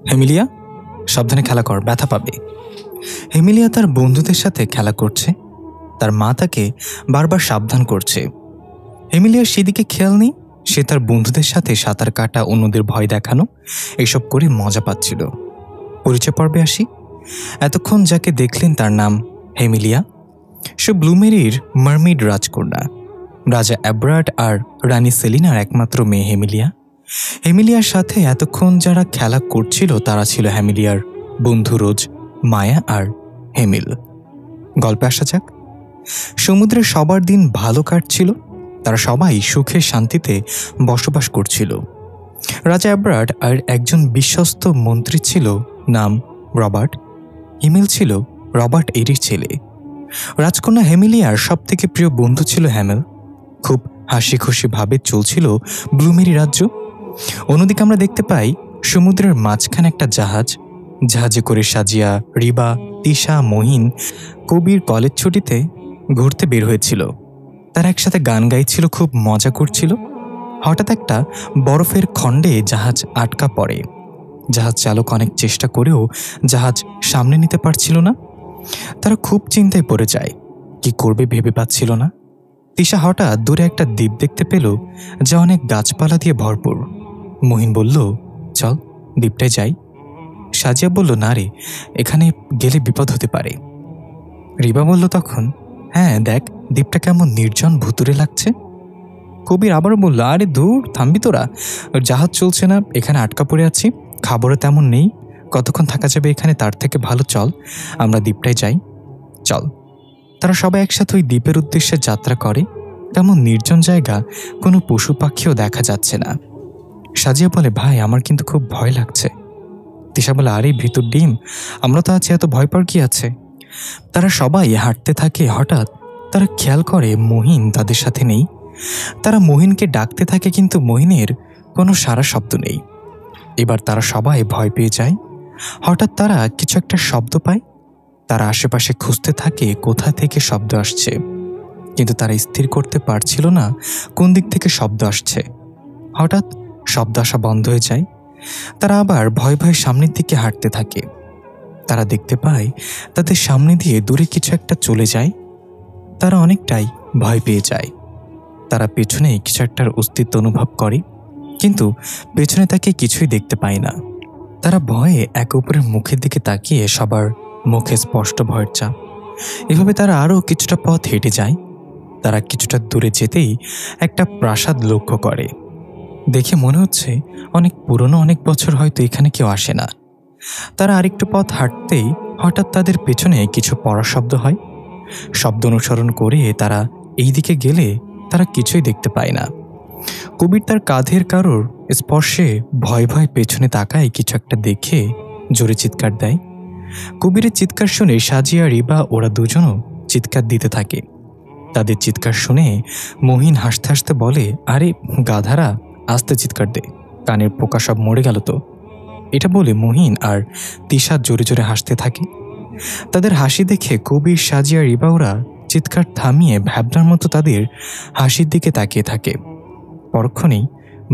হেমিলিয়া, সাবধানে খেলা কর, ব্যথা পাবে। হেমিলিয়া তার বন্ধুদের সাথে খেলা করছে। তার মা তাকে বারবার সাবধান করছে। হেমিলিয়ার সেদিকে খেয়াল নেই। সে তার বন্ধুদের সাথে সাঁতার কাটা, অন্যদের ভয় দেখানো, এসব করে মজা পাচ্ছিল। পরিচয় পর্বে আসি। এতক্ষণ যাকে দেখলেন তার নাম হেমিলিয়া। সে ব্লুমেরির মারমেইড রাজকন্যা, রাজা অ্যাবরার্ড আর রানী সেলিনার একমাত্র মেয়ে হেমিলিয়া। হেমিলিয়ার সাথে এতক্ষণ যারা খেলা করছিল তারা ছিল হেমিলিয়ার বন্ধু রোজ, মায়া আর হেমিল। গল্পে আসা যাক। সমুদ্রে সবার দিন ভালো কাটছিল। তারা সবাই সুখে শান্তিতে বসবাস করছিল। রাজা অ্যাবরার্ড আর একজন বিশ্বস্ত মন্ত্রী ছিল, নাম রবার্ট। হেমিল ছিল রবার্ট এরির ছেলে। রাজকন্যা হেমিলিয়ার সব থেকে প্রিয় বন্ধু ছিল হ্যামেল। খুব হাসি খুশি ভাবে চলছিল ব্লুমেরি রাজ্য। অন্যদিকে আমরা দেখতে পাই সমুদ্রের মাঝখানে একটা জাহাজে করে সাজিয়া, রিবা, তিশা, মহিন কবির কলেজ ছুটিতে ঘুরতে বের হয়েছিল। তারা একসাথে গান গাইছিল, খুব মজা করছিল। হঠাৎ একটা বরফের খণ্ডে জাহাজ আটকা পড়ে। জাহাজ চালক অনেক চেষ্টা করেও জাহাজ সামনে নিতে পারছিল না। তারা খুব চিন্তায় পড়ে যায়, কি করবে ভেবে পাচ্ছিল না। তিশা হঠাৎ দূরে একটা দ্বীপ দেখতে পেল, যা অনেক গাছপালা দিয়ে ভরপুর। মহিন বলল, চল দ্বীপটায় যাই। সাজিয়া বলল, না রে, এখানে গেলে বিপদ হতে পারে। রিবা বলল তখন, হ্যাঁ দেখ, দ্বীপটা কেমন নির্জন ভুতুরে লাগছে। কবির আবারও বলল, আরে দূর, থামবি তোরা, জাহাজ চলছে না, এখানে আটকা পড়ে আছি, খাবারও তেমন নেই, কতক্ষণ থাকা যাবে এখানে, তার থেকে ভালো চল আমরা দ্বীপটায় যাই। চল। তারা সবাই একসাথে ওই দ্বীপের উদ্দেশ্যে যাত্রা করে। তেমন নির্জন জায়গা, কোনো পশু পাখিও দেখা যাচ্ছে না। সাজিয়া বলে, ভাই আমার কিন্তু খুব ভয় লাগছে। তিশা বলে, আরে ভিতর ডিম, আমরা তো আছি, এত ভয় পাওয়ার কি আছে। তারা সবাই হাঁটতে থাকে। হঠাৎ তারা খেয়াল করে মহিন তাদের সাথে নেই। তারা মহিনকে ডাকতে থাকে, কিন্তু মহিনের কোনো সাড়া শব্দ নেই। এবার তারা সবাই ভয় পেয়ে যায়। হঠাৎ তারা কিছু একটা শব্দ পায়। তারা আশেপাশে খুঁজতে থাকে কোথা থেকে শব্দ আসছে, কিন্তু তারা স্থির করতে পারছিল না কোন দিক থেকে শব্দ আসছে। হঠাৎ শব্দ আসা বন্ধ হয়ে যায়। তারা আবার ভয় ভয়ে সামনের দিকে হাঁটতে থাকে। তারা দেখতে পায় তাদের সামনে দিয়ে দূরে কিছু একটা চলে যায়। তারা অনেকটাই ভয় পেয়ে যায়। তারা পেছনে কিছু একটার অস্তিত্ব অনুভব করে, কিন্তু পেছনে তাকে কিছুই দেখতে পায় না। তারা ভয়ে একে অপরের মুখের দিকে তাকিয়ে সবার মুখে স্পষ্ট ভয়ের চাপ। এভাবে তারা আরও কিছুটা পথ হেঁটে যায়। তারা কিছুটা দূরে যেতেই একটা প্রাসাদ লক্ষ্য করে। দেখে মনে হচ্ছে অনেক পুরনো, অনেক বছর হয়তো এখানে কেউ আসে না। তারা আরেকটু পথ হাঁটতেই হঠাৎ তাদের পেছনে কিছু পড়ার শব্দ হয়। শব্দ অনুসরণ করে তারা এই দিকে গেলে তারা কিছুই দেখতে পায় না। কবির তার কাঁধের কারোর স্পর্শে ভয় ভয় পেছনে তাকায়, কিছু একটা দেখে জোরে চিৎকার দেয়। কবিরের চিৎকার শুনে সাজিয়া, রিবা ওরা দুজনও চিৎকার দিতে থাকে। তাদের চিৎকার শুনে মহিন হাসতে হাসতে বলে, আরে গাধারা, আস্তে চিৎকার দে, কানের পোকা সব মরে গেল তো। এটা বলে মহিন আর তিশা জোরে জোরে হাসতে থাকে। তাদের হাসি দেখে কবির, সাজিয়া, রিবা ওরা চিৎকার থামিয়ে ভ্যাবনার মতো তাদের হাসির দিকে তাকিয়ে থাকে। পরক্ষণেই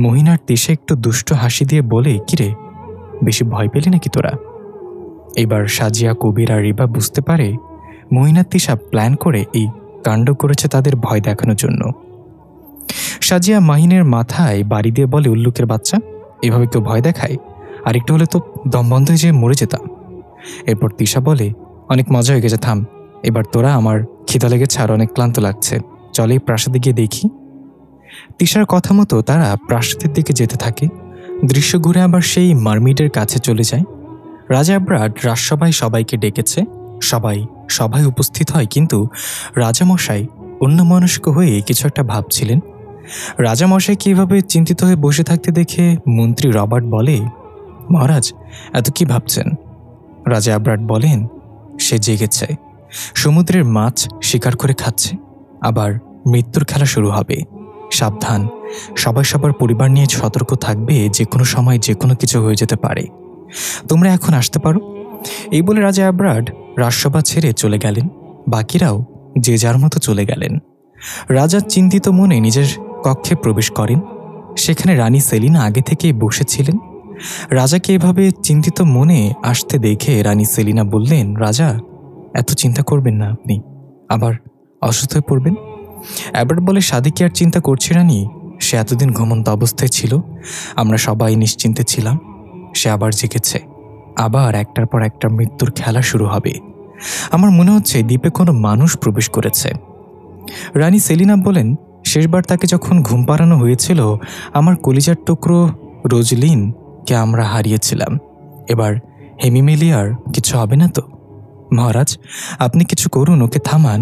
মহিন আর তিশা একটু দুষ্ট হাসি দিয়ে বলে, কিরে, বেশি ভয় পেলি নাকি তোরা? এবার সাজিয়া, কবির আর রিবা বুঝতে পারে মহিন আর তিশা প্ল্যান করে এই কাণ্ড করেছে তাদের ভয় দেখানোর জন্য। সাজিয়া মাহিনের মাথায় বাড়ি দিয়ে বলে, উল্লুকের বাচ্চা, এভাবে কেউ ভয় দেখায়? আর একটু হলে তো দম বন্ধ হয়ে যেয়ে মরে যেতাম। এরপর তিশা বলে, অনেক মজা হয়ে গেছে, থাম, এবার তোরা, আমার খিদা লেগেছে আর অনেক ক্লান্ত লাগছে, চল এই প্রাসাদে গিয়ে দেখি। তিশার কথা মতো তারা প্রাসাদের দিকে যেতে থাকে। দৃশ্য ঘুরে আবার সেই মারমিডের কাছে চলে যায়। রাজা অ্যাবরার্ড রাজসভায় সবাইকে ডেকেছে। সবাই সভায় উপস্থিত হয়, কিন্তু রাজামশাই অন্যমনস্ক হয়ে কিছু একটা ভাবছিলেন। রাজামশাইকে এভাবে চিন্তিত হয়ে বসে থাকতে দেখে মন্ত্রী রবার্ট বলে, মহারাজ, এত কি ভাবছেন? রাজা অ্যাবরার্ড বলেন, সে জেগেছে, সমুদ্রের মাছ শিকার করে খাচ্ছে, আবার মৃত্যুর খেলা শুরু হবে। সাবধান, সবাই সবার পরিবার নিয়ে সতর্ক থাকবে, যে কোনো সময় যে কোনো কিছু হয়ে যেতে পারে। তোমরা এখন আসতে পারো। এই বলে রাজা অ্যাবরার্ড রাজসভা ছেড়ে চলে গেলেন। বাকিরাও যে যার মতো চলে গেলেন। রাজা চিন্তিত মনে নিজের কক্ষে প্রবেশ করেন। সেখানে রানী সেলিনা আগে থেকেই বসেছিলেন। রাজাকে এভাবে চিন্তিত মনে আসতে দেখে রানী সেলিনা বললেন, রাজা, এত চিন্তা করবেন না, আপনি আবার অসুস্থ হয়ে পড়বেন। অ্যাবার্ট বলে, সাদিকে আর চিন্তা করছি রানী, সে এতদিন ঘুমন্ত অবস্থায় ছিল, আমরা সবাই নিশ্চিন্তে ছিলাম, সে আবার জেগেছে, আবার একটার পর একটা মৃত্যুর খেলা শুরু হবে। আমার মনে হচ্ছে দ্বীপে কোনো মানুষ প্রবেশ করেছে। রানী সেলিনা বলেন, শেষবার তাকে যখন ঘুম পাড়ানো হয়েছিল, আমার কলিজার টুকরো রোজলিনকে আমরা হারিয়েছিলাম। এবার হেমিমেলিয়ার কিছু হবে না তো? মহারাজ, আপনি কিছু করুন, ওকে থামান।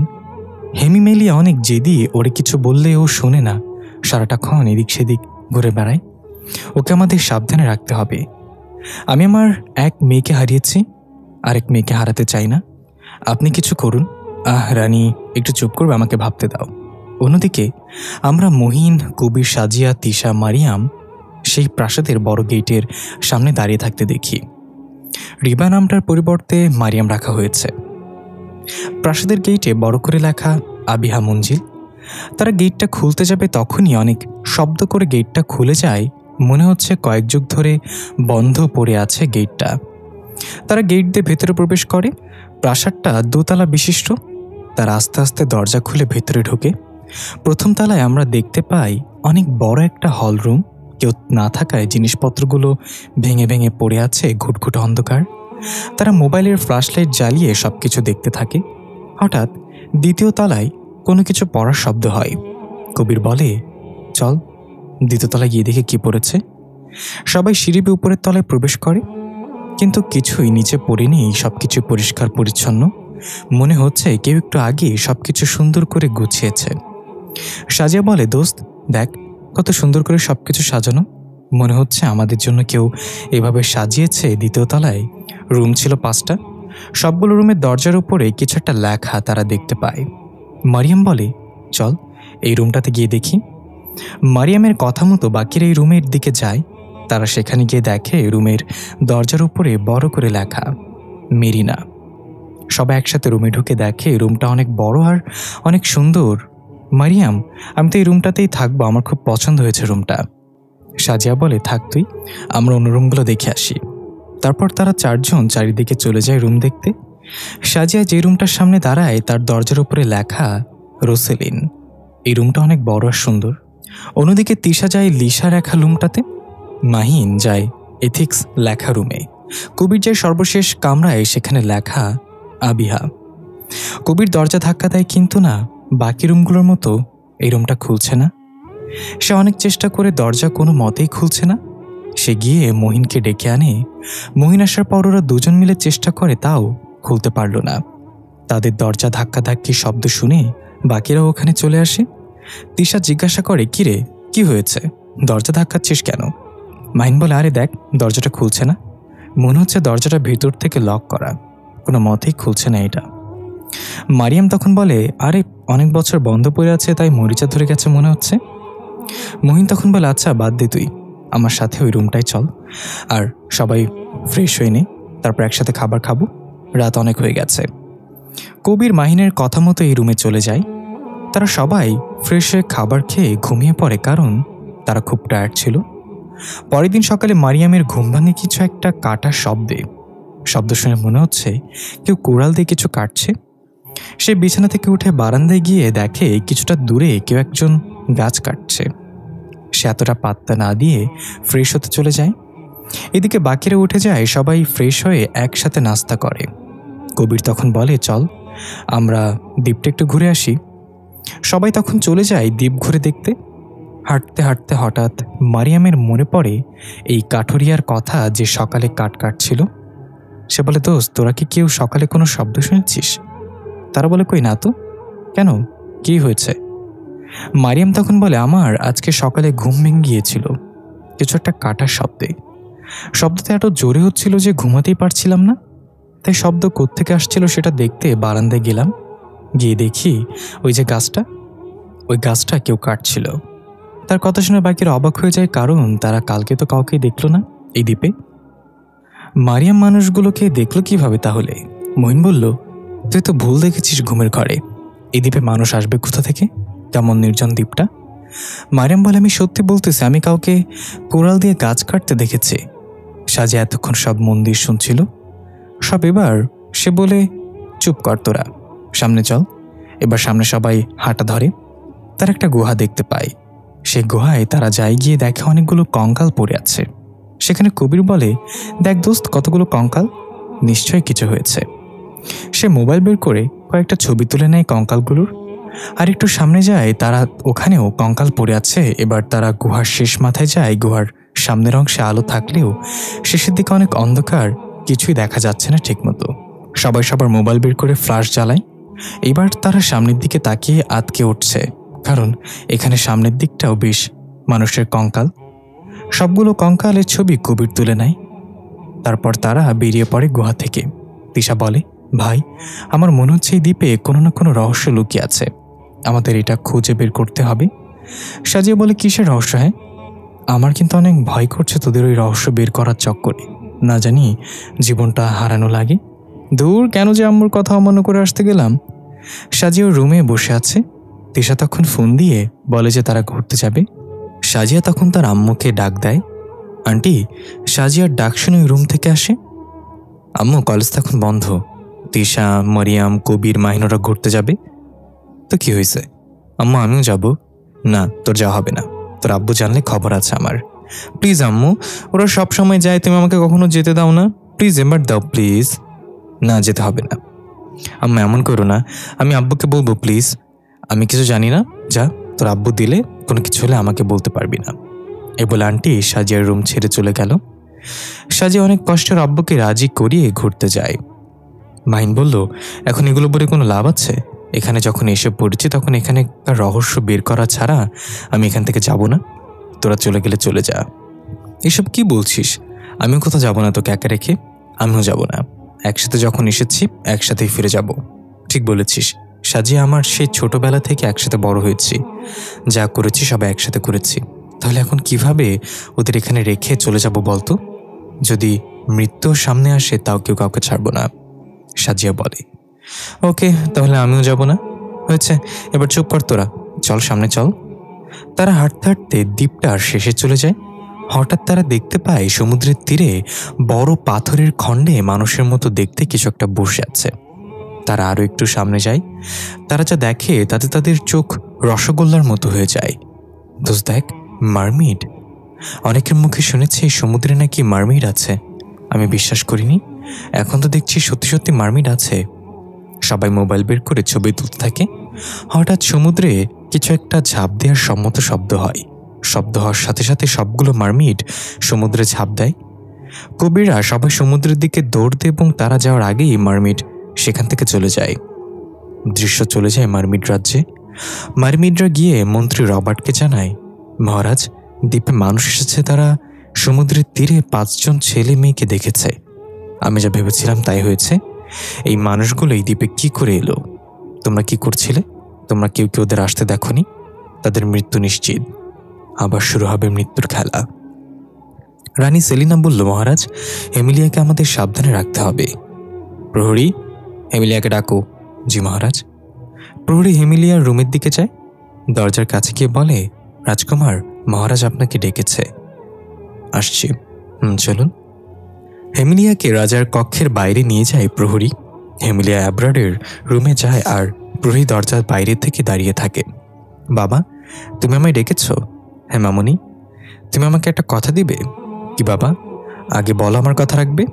হেমিমেলিয়া অনেক জেদি, ওরে কিছু বললে ও শোনে না, সারাটাক্ষণ এদিক সেদিক ঘুরে বেড়ায়। ওকে আমাদের সাবধানে রাখতে হবে। আমি আমার এক মেয়েকে হারিয়েছি, আরেক মেয়েকে হারাতে চাই না। আপনি কিছু করুন। রানী, একটু চুপ করবে, আমাকে ভাবতে দাও। অন্যদিকে আমরা মহিন, কবির, সাজিয়া, তিশা, মারিয়াম সেই প্রাসাদের বড় গেটের সামনে দাঁড়িয়ে থাকতে দেখি। রিবা নামটার পরিবর্তে মারিয়াম রাখা হয়েছে। প্রাসাদের গেটে বড় করে লেখা আবিহা মঞ্জিল। তারা গেটটা খুলতে যাবে তখনই অনেক শব্দ করে গেটটা খুলে যায়, মনে হচ্ছে কয়েক যুগ ধরে বন্ধ পড়ে আছে গেটটা। তারা গেট দিয়ে ভেতরে প্রবেশ করে। প্রাসাদটা দোতলা বিশিষ্ট। তারা আস্তে আস্তে দরজা খুলে ভেতরে ঢোকে। প্রথম তলায় আমরা দেখতে পাই অনেক বড় একটা হল রুম। কেউ না থাকায় জিনিসপত্রগুলো ভেঙে ভেঙে পড়ে আছে, ঘুটঘুটে অন্ধকার। তারা মোবাইলের ফ্ল্যাশলাইট জ্বালিয়ে সবকিছু দেখতে থাকে। হঠাৎ দ্বিতীয় তলায় কোনো কিছু পড়ার শব্দ হয়। কবির বলে, চল দ্বিতীয় তলায় গিয়ে দেখে কি পড়েছে। সবাই সিঁড়ি বেয়ে উপরের তলায় প্রবেশ করে, কিন্তু কিছুই নিচে পড়েনি। সবকিছু পরিষ্কার পরিচ্ছন্ন, মনে হচ্ছে কেউ একটু আগে সবকিছু সুন্দর করে গুছিয়েছে। সাজিয়া বলে, দোস্ত দেখ কত সুন্দর করে সবকিছু সাজানো, মনে হচ্ছে আমাদের জন্য কেউ এভাবে সাজিয়েছে। দ্বিতীয় তলায় রুম ছিল 5টা। সবগুলো রুমের দরজার উপরে কিছু একটা লেখা তারা দেখতে পায়। মারিয়াম বলে, চল এই রুমটাতে গিয়ে দেখি। মারিয়ামের কথা মতো বাকিরা এই রুমের দিকে যায়। তারা সেখানে গিয়ে দেখে রুমের দরজার উপরে বড় করে লেখা মেরিনা। সবাই একসাথে রুমে ঢুকে দেখে রুমটা অনেক বড় আর অনেক সুন্দর। মারিয়াম, আমি তো এই রুমটাতেই থাকবো, আমার খুব পছন্দ হয়েছে রুমটা। সাজিয়া বলে, থাক তুই, আমরা অন্য রুমগুলো দেখে আসি। তারপর তারা 4জন চারিদিকে চলে যায় রুম দেখতে। সাজিয়া যে রুমটার সামনে দাঁড়ায় তার দরজার উপরে লেখা রোসেলিন। এই রুমটা অনেক বড় আর সুন্দর। অন্যদিকে তিশা যায় লিসা লেখা রুমটাতে, মাহিন যায় এথিক্স লেখা রুমে, কবির যায় সর্বশেষ কামরায়, সেখানে লেখা আবিহা। কবির দরজা ধাক্কা দেয়, কিন্তু না, বাকি রুমগুলোর মতো এই রুমটা খুলছে না। সে অনেক চেষ্টা করে দরজা কোনো মতেই খুলছে না। সে গিয়ে মহিনকে ডেকে আনে। মহিন আসার পর ওরা দুজন মিলে চেষ্টা করে, তাও খুলতে পারল না। তাদের দরজা ধাক্কাধাক্কি শব্দ শুনে বাকিরাও ওখানে চলে আসে। তিশা জিজ্ঞাসা করে, কিরে কি হয়েছে, দরজা ধাক্কাচ্ছিস কেন? মাহিন বলে, আরে দেখ দরজাটা খুলছে না, মনে হচ্ছে দরজাটা ভেতর থেকে লক করা, কোনো মতেই খুলছে না এটা। মারিয়াম তখন বলে, আরে অনেক বছর বন্ধ পড়ে আছে, তাই মরিচা ধরে গেছে মনে হচ্ছে। মহিন তখন বলে, আচ্ছা বাদ দে, তুই আমার সাথে ওই রুমটায় চল, আর সবাই ফ্রেশ হয়ে নে, তারপর একসাথে খাবার খাবো, রাত অনেক হয়ে গেছে। কবির মাহিনের কথা মতো এই রুমে চলে যায়। তারা সবাই ফ্রেশ হয়ে খাবার খেয়ে ঘুমিয়ে পড়ে, কারণ তারা খুব টায়ার্ড ছিল। পরের দিন সকালে মারিয়ামের ঘুম ভাঙে কিছু একটা কাটার শব্দ শুনে মনে হচ্ছে কেউ কোড়াল দিয়ে কিছু কাটছে। সে বিছানা থেকে উঠে বারান্দায় গিয়ে দেখে কিছুটা দূরে কেউ একজন গাছ কাটছে। সে এতটা পাত্তা না দিয়ে ফ্রেশ হতে চলে যায়। এদিকে বাকিরা উঠে যায়, সবাই ফ্রেশ হয়ে একসাথে নাস্তা করে। কবির তখন বলে, চল আমরা দ্বীপটা একটু ঘুরে আসি। সবাই তখন চলে যায় দ্বীপ ঘুরে দেখতে। হাঁটতে হাঁটতে হঠাৎ মারিয়ামের মনে পড়ে এই কাঠুরিয়ার কথা, যে সকালে কাটছিল। সে বলে, দোস্ত তোরা কি কেউ সকালে কোনো শব্দ শুনেছিস? তারা বলে, কই না তো। কেন, কি হয়েছে? মারিয়াম তখন বলে, আমার আজকে সকালে ঘুম ভেঙে গিয়েছিল কিছু একটা কাটার শব্দটা এত জোরে হচ্ছিল যে ঘুমাতেই পারছিলাম না। তাই শব্দ কোত্থেকে আসছিল সেটা দেখতে বারান্দায় গেলাম। গিয়ে দেখি ওই যে গাছটা, ওই গাছটা কেউ কাটছিল। তার কথা শুনে বাকিরা অবাক হয়ে যায়, কারণ তারা কালকে তো কাউকেই দেখলো না এই দ্বীপে। মারিয়াম মানুষগুলোকে দেখলো কিভাবে তাহলে? মহিন বলল, তুই তো ভুল দেখেছিস ঘুমের ঘরে, এই দ্বীপে মানুষ আসবে কোথা থেকে? কেমন নির্জন দ্বীপটা। মারিয়াম বলে, আমি সত্যি বলতেছি, আমি কাউকে কোড়াল দিয়ে গাছ কাটতে দেখেছি। সাজিয়া এতক্ষণ সব মন দিয়ে শুনছিল সব। এবার সে বলে, চুপ কর তোরা, সামনে চল। এবার সামনে সবাই হাঁটা ধরে। তার একটা গুহা দেখতে পায়। সে গুহায় তারা যায়, গিয়ে দেখে অনেকগুলো কঙ্কাল পড়ে আছে। সেখানে কবির বলে, দেখ দোস্ত, কতগুলো কঙ্কাল, নিশ্চয়ই কিছু হয়েছে। সে মোবাইল বের করে কয়েকটা ছবি তুলে নেয় কঙ্কালগুলোর। আর একটু সামনে যায়, তারা ওখানেও কঙ্কাল পড়ে আছে। এবার তারা গুহার শেষ মাথায় যায়। গুহার সামনের অংশে আলো থাকলেও শেষের দিকে অনেক অন্ধকার, কিছুই দেখা যাচ্ছে না ঠিকমতো। সবাই সবার মোবাইল বের করে ফ্ল্যাশ জ্বালায়। এবার তারা সামনের দিকে তাকিয়ে আটকে উঠছে, কারণ এখানে সামনের দিকটাও বেশ মানুষের কঙ্কাল। সবগুলো কঙ্কালের ছবি কবির তুলে নেয়। তারপর তারা বেরিয়ে পড়ে গুহা থেকে। তিশা বলে, ভাই, আমার মনে হচ্ছে এই দ্বীপে কোনো না কোনো রহস্য লুকিয়ে আছে, আমাদের এটা খুঁজে বের করতে হবে। সাজিয়া বলে, কিসের রহস্য? হ্যাঁ, আমার কিন্তু অনেক ভয় করছে তোদের ওই রহস্য বের করার চক্করে, না জানি জীবনটা হারানো লাগে। দূর, কেন যে আম্মুর কথা অমান্য করে আসতে গেলাম। সাজিয়া রুমে বসে আছে। তিশা তখন ফোন দিয়ে বলে যে তারা ঘুরতে যাবে। সাজিয়া তখন তার আম্মুকে ডাক দেয়। আন্টি, সাজিয়ার ডাক শুনে ওই রুম থেকে আসে। আম্মু, কলেজ তখন বন্ধ, তিশা, মরিয়াম, কবির, মাহিনুরা ঘুরতে যাবে। তো কি হয়েছে? আম্মু, আমিও যাব। না, তোর যাওয়া হবে না, তোর আব্বু জানলে খবর আছে আমার। প্লিজ আম্মু, ওরা সব সময় যায়, তুমি আমাকে কখনো যেতে দাও না, প্লিজ এবার দাও প্লিজ। না, যেতে হবে না। আম্মু, এমন করো না, আমি আব্বুকে বলবো প্লিজ। আমি কিছু জানি না, যা, তোর আব্বু দিলে কোনো কিছু হলে আমাকে বলতে পারবি না। এ বলে আন্টি সাজিয়ার রুম ছেড়ে চলে গেল। সাজিয়া অনেক কষ্টের আব্বুকে রাজি করিয়ে ঘুরতে যায়। মাহিন বলল, এখন এগুলো বলে কোনো লাভ আছে? এখানে যখন এসে পড়েছি তখন এখানে রহস্য বের করা ছাড়া আমি এখান থেকে যাব না। তোরা চলে গেলে চলে যা। এসব কি বলছিস? আমিও কোথাও যাব না তোকে একা রেখে। আমিও যাব না, একসাথে যখন এসেছি একসাথেই ফিরে যাব। ঠিক বলেছিস, সাজিয়া, আমার সেই ছোটবেলা থেকে একসাথে বড় হয়েছি, যা করেছি সবাই একসাথে করেছি। তাহলে এখন কিভাবে ওদের এখানে রেখে চলে যাব বলতো? যদি মৃত্যু সামনে আসে তাও কেউ কাউকে ছাড়বো না। সাজিয়া বলে, ওকে, তাহলে আমিও যাব না। হয়েছে, এবার চুপ কর তোরা, চল সামনে চল। তারা হাঁটতে হাঁটতে দ্বীপটার শেষে চলে যায়। হঠাৎ তারা দেখতে পায় সমুদ্রের তীরে বড় পাথরের খণ্ডে মানুষের মতো দেখতে কিছু একটা বসে আছে। তারা আরো একটু সামনে যায়। তারা যা দেখে তাতে তাদের চোখ রসগোল্লার মতো হয়ে যায়। দোস্ত দেখ, মারমিড। অনেকের মুখে শুনেছি সমুদ্রে নাকি মারমিড আছে। আমি বিশ্বাস করিনি, এখন তো দেখছি সত্যি সত্যি মারমিড আছে। সবাই মোবাইল বের করে ছবি তুলতে থাকে। হঠাৎ সমুদ্রে কিছু একটা ঝাঁপ দেওয়ার সম্মত শব্দ হয়। শব্দ হওয়ার সাথে সাথে সবগুলো মারমিড সমুদ্রে ঝাঁপ দেয়। কবিরা সবাই সমুদ্রের দিকে দৌড় দেয় এবং তারা যাওয়ার আগেই মারমিড সেখান থেকে চলে যায়। দৃশ্য চলে যায় মারমিড রাজ্যে। মারমিডরা গিয়ে মন্ত্রী রবার্টকে জানায়, মহারাজ, দ্বীপে মানুষ এসেছে। তারা সমুদ্রের তীরে 5 জন ছেলে মেয়েকে দেখেছে। আমি যা ভেবেছিলাম তাই হয়েছে। এই মানুষগুলো এই দ্বীপে কি করে এলো? তোমরা কি করছিলে? তোমরা কেউ কেউ ওদের আসতে দেখোনি? তাদের মৃত্যু নিশ্চিত। আবার শুরু হবে মৃত্যুর খেলা। রানী সেলিনা বলল, মহারাজ, এমিলিয়াকে আমাদের সাবধানে রাখতে হবে। প্রহরী, এমিলিয়াকে ডাকো। জি মহারাজ। প্রহরী হেমিলিয়ার রুমের দিকে যায়। দরজার কাছে গিয়ে বলে, রাজকুমার, মহারাজ আপনাকে ডেকেছে। আসছি। চলুন। হেমিলিয়াকে রাজার কক্ষের বাইরে নিয়ে যায় প্রহরী। হেমিলিয়া অ্যাব্রাডের রুমে যায় আর প্রহরী দরজার বাইরে থেকে দাঁড়িয়ে থাকে। বাবা, তুমি আমায় ডেকেছ? হ্যাঁ মামুনি। তুমি আমাকে একটা কথা দিবে? কি বাবা? আগে বলো, আমার কথা রাখবে।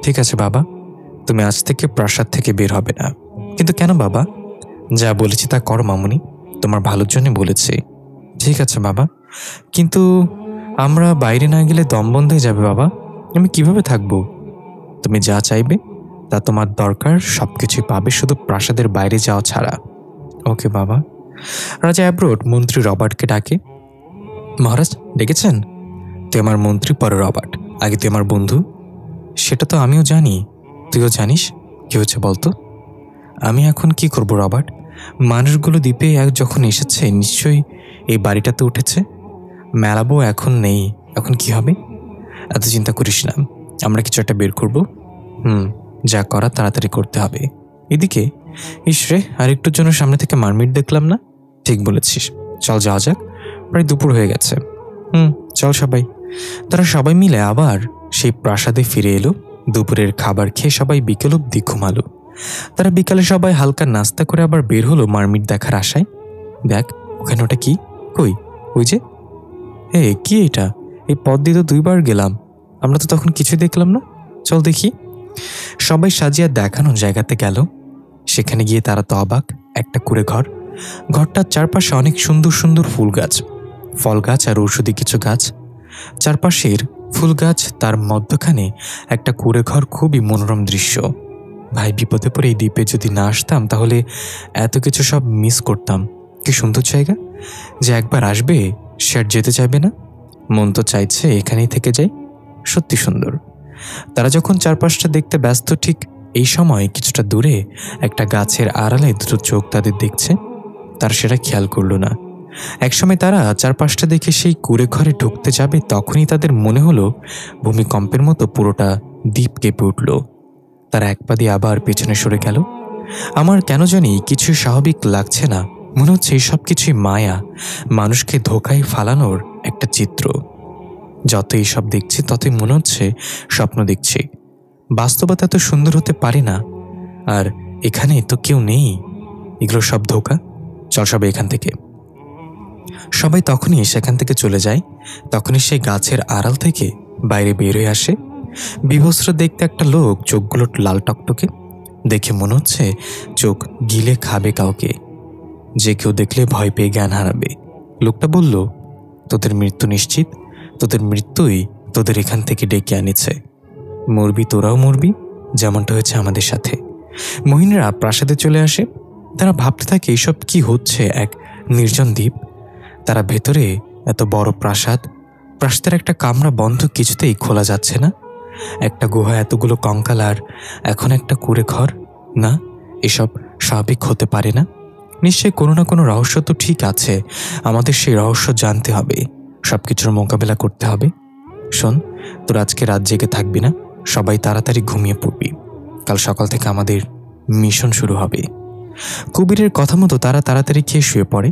ঠিক আছে বাবা, তুমি আজ থেকে প্রাসাদ থেকে বের হবে না। কিন্তু কেন বাবা? যা বলেছি তা করো মামুনি, তোমার ভালোর জন্য বলেছি। ঠিক আছে বাবা, কিন্তু আমরা বাইরে না গেলে দম বন্ধ হয়ে যাবে বাবা। আমি কিভাবে থাকবো? তুমি যা চাইবে তা তোমার দরকার সবকিছুই পাবে, শুধু প্রাসাদের বাইরে যাওয়া ছাড়া। ওকে বাবা। রাজা অ্যাব্রোড মন্ত্রী রবার্টকে ডাকে। মহারাজ ডেকেছেন? তুই আমার মন্ত্রী, পরে রবার্ট, আগে তুই আমার বন্ধু। সেটা তো আমিও জানি, তুইও জানিস। কি হচ্ছে বলতো? আমি এখন কি করব রবার্ট? মানুষগুলো দ্বীপে যখন এসেছে নিশ্চয়ই এই বাড়িটাতে উঠেছে। মেলাবো এখন নেই, এখন কি হবে? এত চিন্তা করিস না, আমরা কিছু একটা বের করব। যা করা তাড়াতাড়ি করতে হবে। এদিকে ইসরে, আরেকটুর জন্য সামনে থেকে মারমিট দেখলাম না। ঠিক বলেছিস, চল যাওয়া যাক, প্রায় দুপুর হয়ে গেছে। চল সবাই। তারা সবাই মিলে আবার সেই প্রাসাদে ফিরে এলো। দুপুরের খাবার খেয়ে সবাই বিকেল অব্দি ঘুমালো। তারা বিকালে সবাই হালকা নাস্তা করে আবার বের হলো মারমিট দেখার আশায়। দেখ ওখানে ওটা কি, কই ওই যে, কি এটা? এই পথ দিয়ে তো 2বার গেলাম, আমরা তো তখন কিছু দেখলাম না, চল দেখি। সবাই সাজিয়া দেখানো জায়গাতে গেল। সেখানে গিয়ে তারা তো অবাক। একটা কুঁড়ে ঘর, ঘরটার চারপাশে অনেক সুন্দর সুন্দর ফুল গাছ, ফল গাছ আর ঔষধি কিছু গাছ। চারপাশের ফুল গাছ, তার মধ্যখানে একটা কুঁড়ে ঘর। খুবই মনোরম দৃশ্য। ভাই, বিপদে পড়ে এই দ্বীপে যদি না আসতাম তাহলে এত কিছু সব মিস করতাম। কি সুন্দর জায়গা, যে একবার আসবে সে আর যেতে চাইবে না। মন তো চাইছে এখানেই থেকে যাই। সত্যি সুন্দর। তারা যখন চারপাশটা দেখতে ব্যস্ত, ঠিক এই সময় কিছুটা দূরে একটা গাছের আড়ালে দুটো চোখ তাদের দেখছে। তারা সেটা খেয়াল করল না। একসময় তারা চারপাশটা দেখে সেই কুঁড়ে ঘরে ঢুকতে যাবে, তখনই তাদের মনে হলো ভূমিকম্পের মতো পুরোটা দ্বীপ কেঁপে উঠল। তারা এক পা দিয়ে আবার পেছনে সরে গেল। আমার কেন জানি কিছুই স্বাভাবিক লাগছে না। মনে হচ্ছে এই সব কিছুই মায়া, মানুষকে ধোঁকায় ফালানোর একটা চিত্র। যত এইসব দেখছি ততই মনে হচ্ছে স্বপ্ন দেখছি। বাস্তবতা তো সুন্দর হতে পারে না। আর এখানে তো কেউ নেই, এগুলো সব ধোঁকা। চল সবাই এখান থেকে। সবাই তখনই সেখান থেকে চলে যায়। তখনই সেই গাছের আড়াল থেকে বাইরে বের হয়ে আসে বিভস্র দেখতে একটা লোক। চোখগুলো লাল টকটকে, দেখে মনে হচ্ছে চোখ গিলে খাবে কাউকে। যে কেউ দেখলে ভয় পেয়ে জ্ঞান হারাবে। লোকটা বলল, তোদের মৃত্যু নিশ্চিত, তোদের মৃত্যুই তোদের এখান থেকে ডেকে আনিছে। মরবি, তোরাও মরবি, যেমনটা হয়েছে আমাদের সাথে। মহিলারা প্রাসাদে চলে আসে। তারা ভাবতে থাকে এইসব কি হচ্ছে, এক নির্জন দ্বীপ। তারা ভেতরে এত বড় প্রাসাদ, প্রাসাদের একটা কামরা বন্ধ, কিছুতেই খোলা যাচ্ছে না। একটা গুহা, এতগুলো কঙ্কাল, আর এখন একটা কুঁড়ে ঘর। না, এসব স্বাভাবিক হতে পারে না। নিশ্চয়ই কোনো না কোনো রহস্য তো ঠিক আছে। আমাদের সেই রহস্য জানতে হবে, সবকিছুর মোকাবেলা করতে হবে। শোন, তোর আজকে রাত জেগে থাকবি না, সবাই তাড়াতাড়ি ঘুমিয়ে পড়বি। কাল সকাল থেকে আমাদের মিশন শুরু হবে। কবিরের কথা মতো তারা তাড়াতাড়ি খেয়ে শুয়ে পড়ে।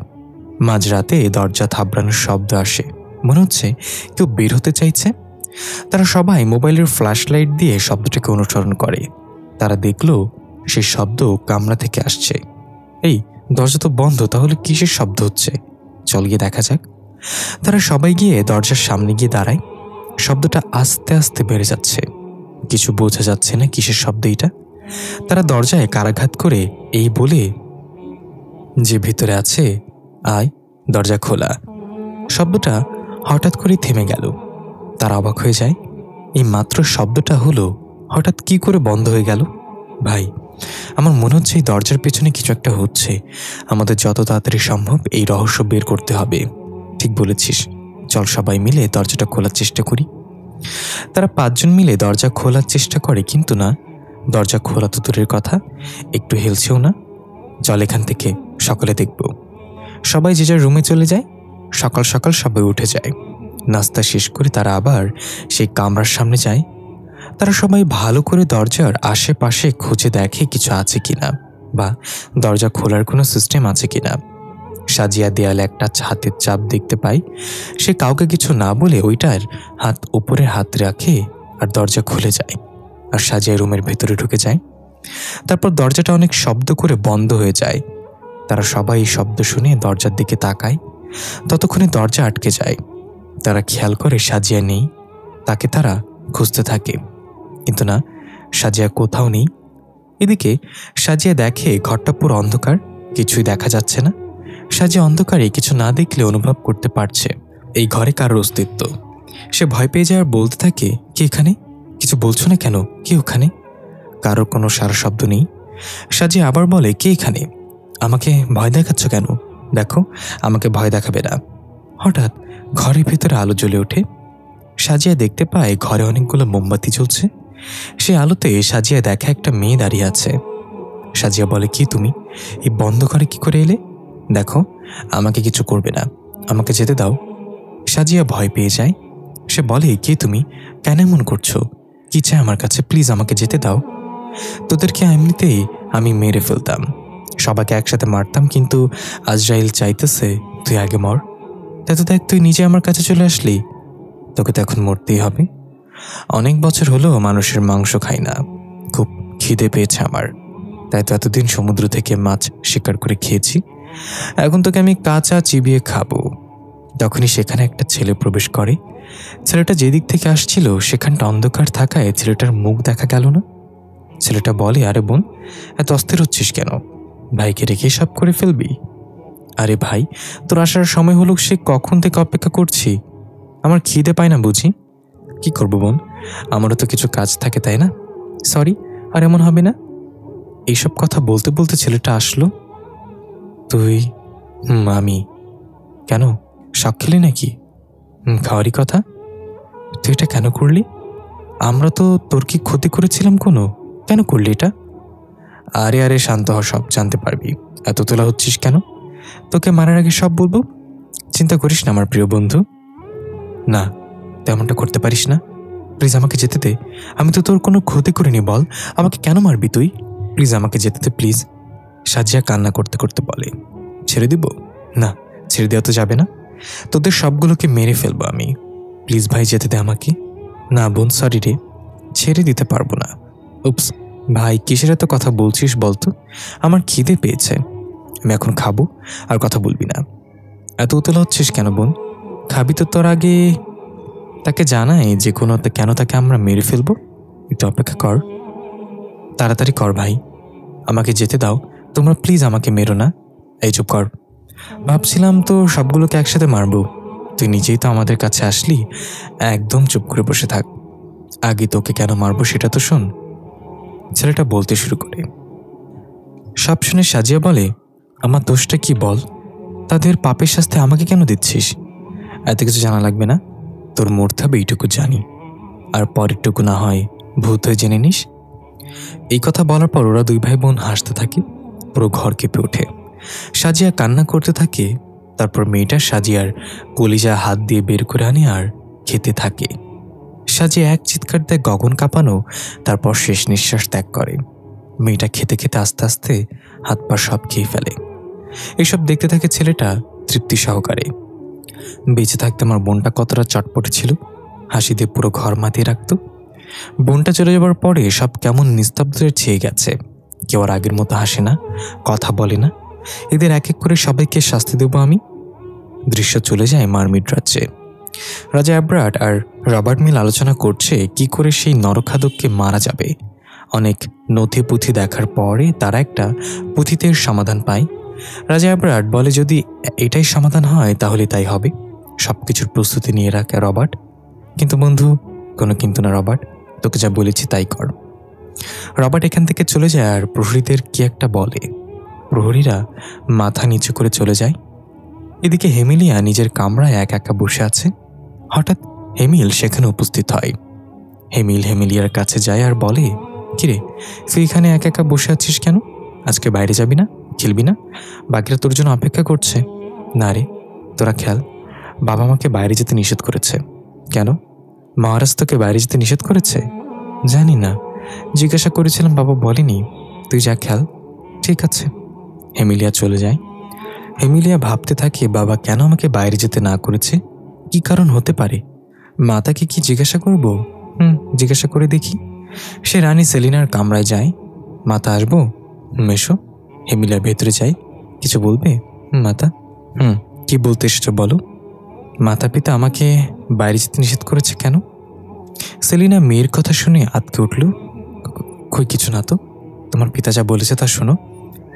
মাঝরাতে দরজা থাবড়ানোর শব্দ আসে, মনে হচ্ছে কেউ বের হতে চাইছে। তারা সবাই মোবাইলের ফ্ল্যাশ লাইট দিয়ে শব্দটাকে অনুসরণ করে। তারা দেখল সেই শব্দ কামরা থেকে আসছে। এই দরজা তো বন্ধ, তাহলে কিসের শব্দ হচ্ছে? চল গিয়ে দেখা যাক। তারা সবাই গিয়ে দরজার সামনে গিয়ে দাঁড়ায়। শব্দটা আস্তে আস্তে বেড়ে যাচ্ছে, কিছু বোঝা যাচ্ছে না কিসের শব্দ এটা। তারা দরজায় কারাঘাত করে এই বলে, যে ভিতরে আছে আয়, দরজা খোলা। শব্দটা হঠাৎ করে থেমে গেল। তারা অবাক হয়ে যায়, এই মাত্র শব্দটা হলো, হঠাৎ কি করে বন্ধ হয়ে গেল? ভাই, আমার মনে হচ্ছে এই দরজার পেছনে কিছু একটা হচ্ছে। আমাদের যত তাড়াতাড়ি সম্ভব এই রহস্য বের করতে হবে। ঠিক বলেছিস, চল সবাই মিলে দরজাটা খোলার চেষ্টা করি। তারা 5 জন মিলে দরজা খোলার চেষ্টা করে, কিন্তু না, দরজা খোলা তো দূরের কথা, একটু হেলছেও না। চল এখান থেকে, সকালে দেখব। সবাই যে যার রুমে চলে যায়। সকাল সকাল সবাই উঠে যায়। নাস্তা শেষ করে তারা আবার সেই কামরার সামনে যায়। তারা সবাই ভালো করে দরজার আশেপাশে খুঁজে দেখে কিছু আছে কিনা, বা দরজা খোলার কোনো সিস্টেম আছে কিনা। সাজিয়া দেয়ালে একটা হাতের চাপ দেখতে পায়। সে কাউকে কিছু না বলে ওইটার হাত উপরে হাত রাখে আর দরজা খুলে যায়। আর সাজিয়া রুমের ভেতরে ঢুকে যায়। তারপর দরজাটা অনেক শব্দ করে বন্ধ হয়ে যায়। তারা সবাই এই শব্দ শুনে দরজার দিকে তাকায়। ততক্ষণে দরজা আটকে যায়। তারা খেয়াল করে সাজিয়া নেই। তাকে তারা খুঁজতে থাকে, কিন্তু না, সাজিয়া কোথাও নেই। এদিকে সাজিয়া দেখে ঘরটা পুরো অন্ধকার, কিছুই দেখা যাচ্ছে না। সাজিয়া অন্ধকারে কিছু না দেখলে অনুভব করতে পারছে এই ঘরে কারোর অস্তিত্ব। সে ভয় পেয়ে যায় আর বলতে থাকে, কে এখানে? কিছু বলছো না কেন? কে ওখানে? কারোর কোনো সারা শব্দ নেই। সাজিয়া আবার বলে, কে এখানে? আমাকে ভয় দেখাচ্ছ কেন? দেখো, আমাকে ভয় দেখাবে না। হঠাৎ ঘরের ভেতরে আলো জ্বলে ওঠে। সাজিয়া দেখতে পায় ঘরে অনেকগুলো মোমবাতি জ্বলছে। সে আলোতে সাজিয়া দেখে একটা মেয়ে দাঁড়িয়ে আছে। সাজিয়া বলে, কি তুমি এই বন্ধ ঘরে কি করে এলে? দেখো, আমাকে কিছু করবে না, আমাকে যেতে দাও। সাজিয়া ভয় পেয়ে যায়। সে বলে, কে তুমি? কেন এমন করছো? কি চাই আমার কাছে? প্লিজ আমাকে যেতে দাও। তোদেরকে এমনিতেই আমি মেরে ফেলতাম, সবাইকে একসাথে মারতাম, কিন্তু আজরাইল চাইতেছে তুই আগে মর। তাই তো দেখ, তুই নিজে আমার কাছে চলে আসলি, তোকে তো এখন মরতেই হবে। অনেক বছর হলো মানুষের মাংস খাই না, খুব খিদে পেয়েছে আমার, তাই তো এতদিন সমুদ্র থেকে মাছ শিকার করে খেয়েছি। এখন তোকে আমি কাঁচা চিবিয়ে খাবো। তখনই সেখানে একটা ছেলে প্রবেশ করে। ছেলেটা যেদিক থেকে আসছিল সেখানটা অন্ধকার থাকায় ছেলেটার মুখ দেখা গেল না। ছেলেটা বলে, আরে বোন, এত অস্থির হচ্ছিস কেন? ভাইকে রেখে সব করে ফেলবি? আরে ভাই, তোর আসার সময় হলো, সে কখন থেকে অপেক্ষা করছি। আমার খিদে পায় না বুঝি? কি করবো বোন, আমারও তো কিছু কাজ থাকে, তাই না? সরি, আর এমন হবে না। এইসব কথা বলতে বলতে ছেলেটা আসলো। তুই? আমি। কেন, শখ খেলি নাকি? খাওয়ারই কথা। তুই এটা কেন করলি? আমরা তো তোর কি ক্ষতি করেছিলাম কোনো? কেন করলি এটা? আরে আরে শান্ত হ, সব জানতে পারবি। এত তোলা হচ্ছিস কেন? তোকে মারার আগে সব বলবো। চিন্তা করিস না আমার প্রিয় বন্ধু। না, তেমনটা করতে পারিস না। প্লিজ আমাকে যেতে দে। আমি তো তোর কোনো ক্ষতি করিনি, বল আমাকে কেন মারবি তুই? প্লিজ আমাকে যেতে দে প্লিজ। সাজিয়া কান্না করতে করতে বলে, ছেড়ে দিব? না, ছেড়ে দেওয়া তো যাবে না। তোদের সবগুলোকে মেরে ফেলবো আমি। প্লিজ ভাই, যেতে দে আমাকে। না বোন, সরি রে, ছেড়ে দিতে পারবো না। উপস ভাই, কিসের এত কথা বলছিস বলতো? আমার খিদে পেয়েছে, আমি এখন খাবো, আর কথা বলবি না। এত উতলা হচ্ছিস কেন বোন? খাবি তো তোর আগে তাকে জানাই যে কোনো কেন তাকে আমরা মেরে ফেলবো। একটু অপেক্ষা কর, তাড়াতাড়ি কর ভাই, আমাকে যেতে দাও। তোমরা প্লিজ আমাকে মেরো না। এই চুপ কর। ভাবছিলাম তো সবগুলোকে একসাথে মারবো, তুই নিজেই তো আমাদের কাছে আসলি। একদম চুপ করে বসে থাক। আগে তোকে কেন মারবো সেটা তো শোন। ছেলেটা বলতে শুরু করে। সব শুনে সাজিয়া বলে, আমার দোষটা কি বল? তাদের পাপের শাস্তি আমাকে কেন দিচ্ছিস? এত কিছু জানা লাগবে না, তোর মরতে হবে এইটুকু জানি, আর পরেরটুকু না হয় ভূত হয়ে জেনে নিস। এই কথা বলার পর ওরা দুই ভাই বোন হাসতে থাকে। পুরো ঘর কেঁপে ওঠে। সাজিয়া কান্না করতে থাকে। তারপর মেয়েটা সাজিয়ার কলিজা হাত দিয়ে বের করে আনে আর খেতে থাকে। সাজিয়া এক চিৎকার দেয় গগন কাঁপানো, তারপর শেষ নিঃশ্বাস ত্যাগ করে। মেয়েটা খেতে খেতে আস্তে আস্তে হাত পা সব খেয়ে ফেলে। এসব দেখতে থাকে ছেলেটা তৃপ্তি সহকারে। বেঁচে থাকতে আমার বোনটা কতটা চটপটে ছিল, হাসি দিয়ে পুরো ঘর মাতিয়ে রাখত। বোনটা চলে যাবার পরে সব কেমন নিস্তব্ধে ছেয়ে গেছে। কেউ আর আগের মতো হাসে না, কথা বলে না। এদের এক এক করে সবাইকে শাস্তি দেব আমি। দৃশ্য চলে যায় মারমিড রাজ্যে। রাজা অ্যাব্রাট আর রবার্ট মিল আলোচনা করছে কি করে সেই নরখাদককে মারা যাবে। অনেক নথি পুঁথি দেখার পরে তারা একটা পুঁথিতে সমাধান পায়। রাজা অ্যাব্রাট বলে, যদি এটাই সমাধান হয় তাহলে তাই হবে। সবকিছুর প্রস্তুতি নিয়ে রাখে রবার্ট। কিন্তু বন্ধু, কোনো কিন্তু না রবার্ট, তোকে যা বলেছি তাই কর। রবার্ট এখান থেকে চলে যায় আর প্রহরীদের কি একটা বলে। প্রহরীরা মাথা নিচু করে চলে যায়। এদিকে হেমিলিয়া নিজের কামরায় একা একা বসে আছে। হঠাৎ হেমিল সেখানে উপস্থিত হয়। হেমিলিয়ার কাছে যায় আর বলে, কিরে, তুই এখানে একা একা বসে আছিস কেন? আজকে বাইরে যাবি না, খেলবি না? বাকিরা তোর জন্য অপেক্ষা করছে। না রে, তোরা খেল, বাবা মাকে বাইরে যেতে নিষেধ করেছে। কেন, মহারাজ তোকে বাইরে যেতে নিষেধ করেছে? জানি না, জিজ্ঞাসা করেছিলাম, বাবা বলেনি। তুই যা, খেল। ঠিক আছে। হেমিলিয়া চলে যায়। হেমিলিয়া ভাবতে থাকে, বাবা কেন আমাকে বাইরে যেতে না করেছে, কি কারণ হতে পারে? মাতাকে কি জিজ্ঞাসা করব? জিজ্ঞাসা করে দেখি। সে রানী সেলিনার কামরায় যায়। মাতা, আসবো? এসো। হেমিলিয়া ভেতরে যায়। কিছু বলবে? মাতা। কি বলতে এসেছো বলো। মাতা পিতা আমাকে বাইরে যেতে নিষেধ করেছে কেন? সেলিনা মেয়ের কথা শুনে আঁতকে উঠল। কই কিছু না তো, তোমার পিতা যা বলেছে তা শোনো।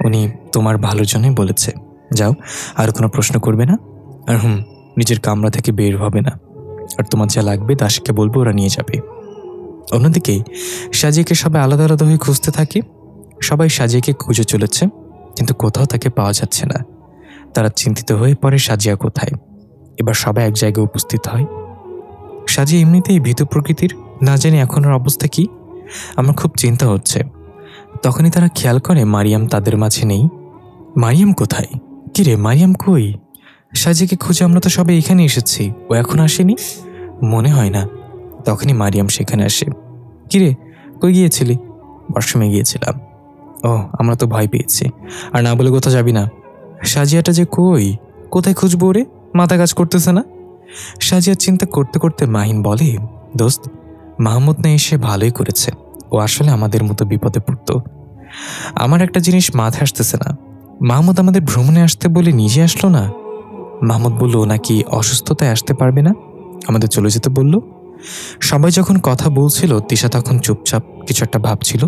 উনি তোমার ভালোর জন্যই বলেছে। যাও, আর কোনো প্রশ্ন করবে না, আর নিজের কামরা থেকে বের হবে না। আর তোমার যা লাগবে দাসকে বলবো, ওরা নিয়ে যাবে। অন্যদিকে সাজিয়াকে সবাই আলাদা আলাদা হয়ে খুঁজতে থাকে। সবাই সাজিয়াকে খুঁজে চলেছে, কিন্তু কোথাও তাকে পাওয়া যাচ্ছে না। তারা চিন্তিত হয়ে পড়ে, সাজিয়া কোথায়। এবার সবাই এক জায়গায় উপস্থিত হয়। সাজিয়া এমনিতেই ভীতু প্রকৃতির, না জানি এখন ওর অবস্থা কি। আমার খুব চিন্তা হচ্ছে। তখনই তারা খেয়াল করে মারিয়াম তাদের মাঝে নেই। মারিয়াম কোথায়? কিরে, মারিয়াম কই? সাজিয়াকে খুঁজে আমরা তো সবাই এখানে এসেছি, ও এখন আসেনি? মনে হয় না। তখনই মারিয়াম সেখানে আসে। কিরে, কই গিয়েছিলি? ওয়াশরুমে গিয়েছিলাম। ও, আমরা তো ভয় পেয়েছি। আর না বলে কোথাও যাবি না। সাজিয়াটা যে কই, কোথায় খুঁজবো রে? মাথা কাজ করতেছে না। সাজিয়া চিন্তা করতে করতে মাহিন বলে, দোস্ত, মাহমুদ না এসে ভালোই করেছে, ও আসলে আমাদের মতো বিপদে পড়ত। আমার একটা জিনিস মাথায় আসতেছে না, মাহমুদ আমাদের ভ্রমণে আসতে বলে নিজে আসলো না। মাহমুদ বলল ও নাকি অসুস্থতায় আসতে পারবে না, আমাদের চলে যেতে বলল। সবাই যখন কথা বলছিল তিশা তখন চুপচাপ কিছু একটা ভাবছিল।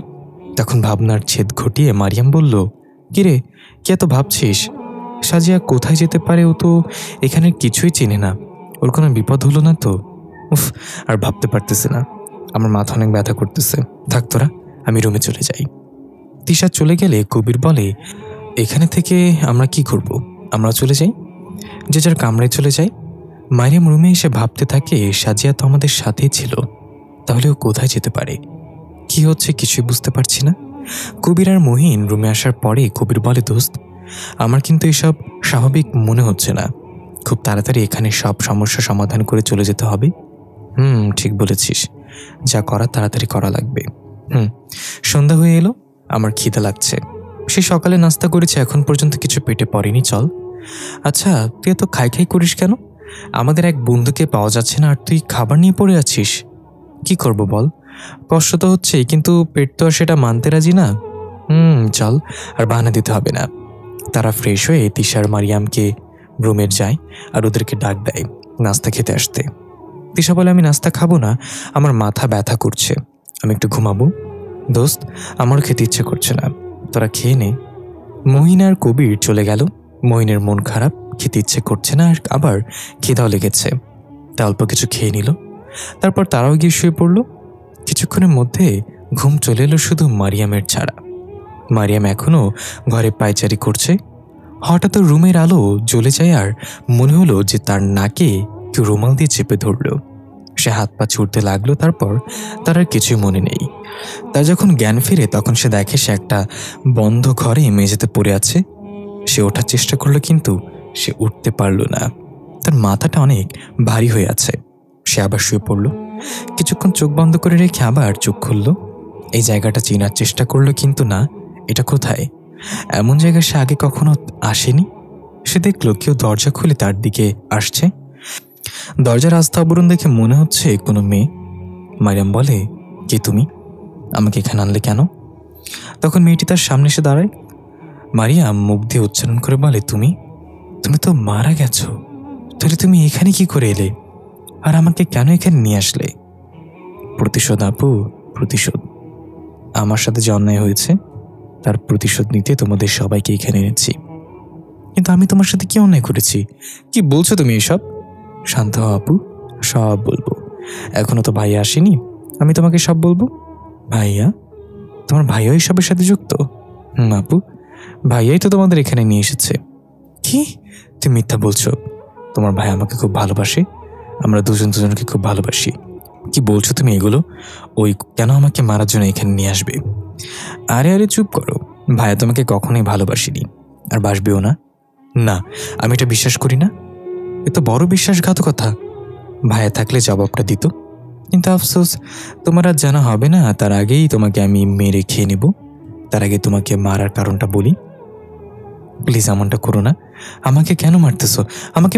তখন ভাবনার ছেদ ঘটিয়ে মারিয়াম বলল, কিরে, কি এত ভাবছিস? সাজিয়া কোথায় যেতে পারে? ও তো এখানে কিছুই চেনে না, ওর কোনো বিপদ হলো না তো? উফ, আর ভাবতে পারতেছে না, আমার মাথা অনেক ব্যথা করতেছে। থাক তোরা, আমি রুমে চলে যাই। তিশা চলে গেলে কবির বলে, এখানে থেকে আমরা কি করব? আমরা চলে যাই, যে যার কামরায় চলে যাই। মারিয়াম রুমে এসে ভাবতে থাকে, সাজিয়া তো আমাদের সাথেই ছিল, তাহলে ও কোথায় যেতে পারে? কি হচ্ছে কিছুই বুঝতে পারছি না। কবির আর মহিন রুমে আসার পরে কবির বলে, দোস্ত, আমার কিন্তু এসব স্বাভাবিক মনে হচ্ছে না, খুব তাড়াতাড়ি এখানে সব সমস্যা সমাধান করে চলে যেতে হবে। ঠিক বলেছিস, যা করা তাড়াতাড়ি করা লাগবে। সন্ধ্যা হয়ে এলো, আমার খিদে লাগছে। সে সকালে নাস্তা করেছে, এখন পর্যন্ত কিছু পেটে পড়েনি। চল। আচ্ছা, তুই এত খাই খাই করিস কেন? আমাদের এক বন্ধুকে পাওয়া যাচ্ছে না আর তুই খাবার নিয়ে পড়ে আছিস। কি করব বল, কষ্ট তো হচ্ছে, কিন্তু পেট তো আর সেটা মানতে রাজি না। চল, আর বাহানা দিতে হবে না। তারা ফ্রেশ হয়ে তিশার মারিয়ামকে রুমের যায় আর ওদেরকে ডাক দেয় নাস্তা খেতে আসতে। তিশা বলে, আমি নাস্তা খাবো না, আমার মাথা ব্যথা করছে, আমি একটু ঘুমাবো। দোস্ত, আমারও খেতে ইচ্ছে করছে না, তোরা খেয়ে নে। মহিন আর কবির চলে গেল। মহিনের মন খারাপ, খেতে ইচ্ছে করছে না, আর আবার খিদাও লেগেছে, তা অল্প কিছু খেয়ে নিল। তারপর তারাও গিয়ে শুয়ে পড়ল। কিছুক্ষণের মধ্যে ঘুম চলে এলো শুধু মারিয়ামের ছাড়া। মারিয়াম এখনো ঘরে পায়চারি করছে। হঠাৎ রুমের আলো জ্বলে যায় আর মনে হলো যে তার নাকে কেউ রুমাল দিয়ে চেপে ধরল। সে হাত পা ছুটতে লাগলো, তারপর তার আর কিছুই মনে নেই। তার যখন জ্ঞান ফিরে তখন সে দেখে সে একটা বন্ধ ঘরে মেঝেতে পড়ে আছে। সে ওঠার চেষ্টা করলো, কিন্তু সে উঠতে পারল না, তার মাথাটা অনেক ভারী হয়ে আছে। সে আবার শুয়ে পড়ল। কিছুক্ষণ চোখ বন্ধ করে রেখে আবার চোখ খুলল। এই জায়গাটা চেনার চেষ্টা করলো, কিন্তু না, এটা কোথায়? এমন জায়গায় সে আগে কখনো আসেনি। সে দেখল কেউ দরজা খুলে তার দিকে আসছে। দরজার আস্থা আবরণ দেখে মনে হচ্ছে কোনো মেয়ে। মারিয়াম বলে, কে তুমি? আমাকে এখানে আনলে কেন? তখন মেয়েটি তার সামনে এসে দাঁড়ায়। মারিয়াম মুখ দিয়ে উচ্চারণ করে বলে, তুমি তুমি তো মারা গেছো, তাহলে তুমি এখানে কি করে এলে? আর আমাকে কেন এখানে নিয়ে আসলে? প্রতিশোধ আপু, প্রতিশোধ। আমার সাথে যে অন্যায় হয়েছে তার প্রতিশোধ নিতে তোমাদের সবাইকে এখানে এনেছি। কিন্তু আমি তোমার সাথে কি অন্যায় করেছি? কি বলছো তুমি এসব? শান্ত হও আপু, সব বলবো। এখনো তো ভাইয়া আসেনি, আমি তোমাকে সব বলবো। ভাইয়া? তোমার ভাইয়া এসবের সাথে যুক্ত? আপু, ভাইয়াই তো তোমাদের এখানে নিয়ে এসেছে। কি তুমি মিথ্যা বলছো? তোমার ভাই আমাকে খুব ভালোবাসে, আমরা দুজন দুজনকে খুব ভালোবাসি। কি বলছো তুমি এগুলো? ওই কেন আমাকে মারার জন্য এখানে নিয়ে আসবে? আরে আরে চুপ করো, ভাইয়া তোমাকে কখনোই ভালোবাসিনি, আর বাসবেও না। না, আমি এটা বিশ্বাস করি না। এ তো বড় বিশ্বাসঘাতকতা। ভাইয়া থাকলে জবাবটা দিত, কিন্তু আফসোস তোমার আর জানা হবে না। তার আগেই তোমাকে আমি মেরে খেয়ে নেব। তার আগে তোমাকে মারার কারণটা বলি। প্লিজ এমনটা করো না, আমাকে কেন মারতেছ? আমাকে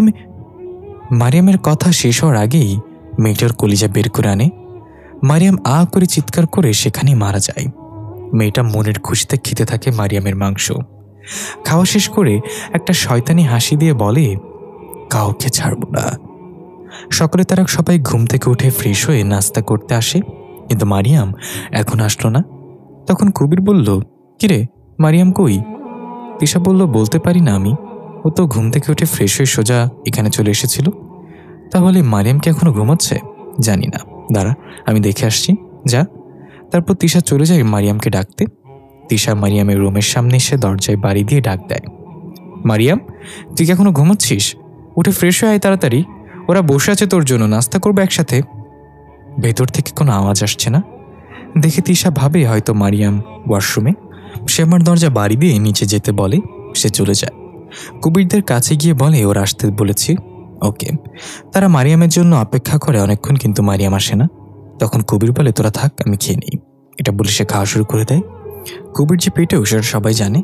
মারিয়ামের কথা শেষ হওয়ার আগেই মেয়েটার কলিজা বের করে আনে। মারিয়াম আ করে চিৎকার করে সেখানেই মারা যায়। মেয়েটা মনের খুশিতে খেতে থাকে মারিয়ামের মাংস। খাওয়া শেষ করে একটা শয়তানি হাসি দিয়ে বলে, কাউকে ছাড়ব না। সকালে তারা সবাই ঘুম থেকে উঠে ফ্রেশ হয়ে নাস্তা করতে আসে, কিন্তু মারিয়াম এখন আসলো না। তখন কবির বলল, কিরে, মারিয়াম কই? তিশা বলল, বলতে পারি না আমি, ও তো ঘুম থেকে উঠে ফ্রেশ হয়ে সোজা এখানে চলে এসেছিল। তাহলে মারিয়াম কি এখনো ঘুমাচ্ছে? জানি না, দাঁড়া আমি দেখে আসছি, যা। তারপর তিশা চলে যায় মারিয়ামকে ডাকতে। তিশা মারিয়ামের রুমের সামনে এসে দরজায় বাড়ি দিয়ে ডাক দেয়, মারিয়াম, তুই কি এখনো ঘুমাচ্ছিস? উঠে ফ্রেশ হয়ে আয় তাড়াতাড়ি, ওরা বসে আছে তোর জন্য, নাস্তা করবো একসাথে। ভেতর থেকে কোনো আওয়াজ আসছে না দেখে তিশা ভাবে হয়তো মারিয়াম ওয়াশরুমে। সে আমার দরজা বাড়ি দিয়ে নিচে যেতে বলে, সে চলে যায়। কবিরদের কাছে গিয়ে বলে, ওরা আসতে বলেছি। ওকে। তারা মারিয়ামের জন্য অপেক্ষা করে অনেকক্ষণ, কিন্তু মারিয়াম আসে না। তখন কবির বলে, তোরা থাক, আমি খেয়ে নিই। এটা বলে সে খাওয়া শুরু করে দেয়। কবির যে পেটেও সেটা সবাই জানে।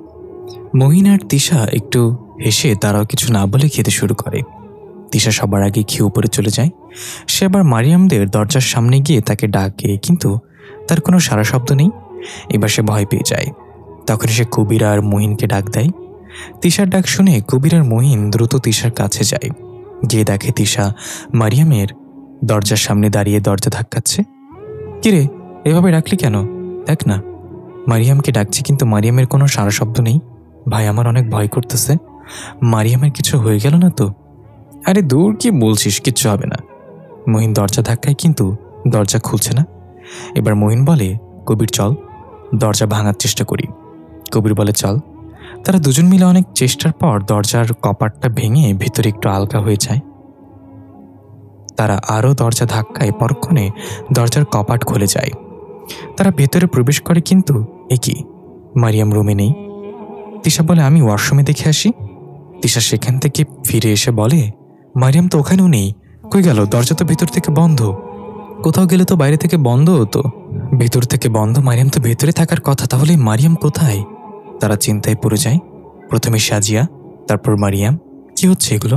মহিন আর তিশা একটু হেসে তারাও কিছু না বলে খেতে শুরু করে। তিশা সবার আগে খেয়ে উপরে চলে যায়। সে আবার মারিয়ামদের দরজার সামনে গিয়ে তাকে ডাকে, কিন্তু তার কোনো সাড়া শব্দ নেই। এবার সে ভয় পেয়ে যায়। তখন সে কবির আর মহিনকে ডাক দেয়। তিশার ডাক শুনে কবির আর মহিন দ্রুত তিশার কাছে যায়। গিয়ে দেখে তিশা মারিয়ামের দরজার সামনে দাঁড়িয়ে দরজা ধাক্কাচ্ছে। কিরে, এভাবে ডাকলি কেন? দেখ না, মারিয়ামকে ডাকছি কিন্তু মারিয়ামের কোনো সাড়া শব্দ নেই। ভাই, আমার অনেক ভয় করতেছে। মারিয়ামের কিছু হয়ে গেল না তো? আরে দূর, কি বলছিস, কিচ্ছু হবে না। মহিন দরজা ধাক্কায় কিন্তু দরজা খুলছে না। এবার মহিন বলে, কবির চল দরজা ভাঙার চেষ্টা করি। কবির বলে চল। তারা দুজন মিলে অনেক চেষ্টার পর দরজার কপাটটা ভেঙে ভিতরে একটু আলগা হয়ে যায়। তারা আরও দরজা ধাক্কায় পরক্ষণে দরজার কপাট খুলে যায়। তারা ভেতরে প্রবেশ করে, কিন্তু একই মারিয়াম রুমে নেই। তিশা বলে, আমি ওয়াশরুমে দেখে আসি। তিশা সেখান থেকে ফিরে এসে বলে, মারিয়াম তো ওখানেও নেই। কই গেল? দরজা তো ভেতর থেকে বন্ধ। কোথাও গেলে তো বাইরে থেকে বন্ধ হতো, ভেতর থেকে বন্ধ। মারিয়াম তো ভেতরে থাকার কথা, তাহলে মারিয়াম কোথায়? তারা চিন্তায় পড়ে যায়। প্রথমে সাজিয়া, তারপর মারিয়াম। কি হচ্ছে এগুলো?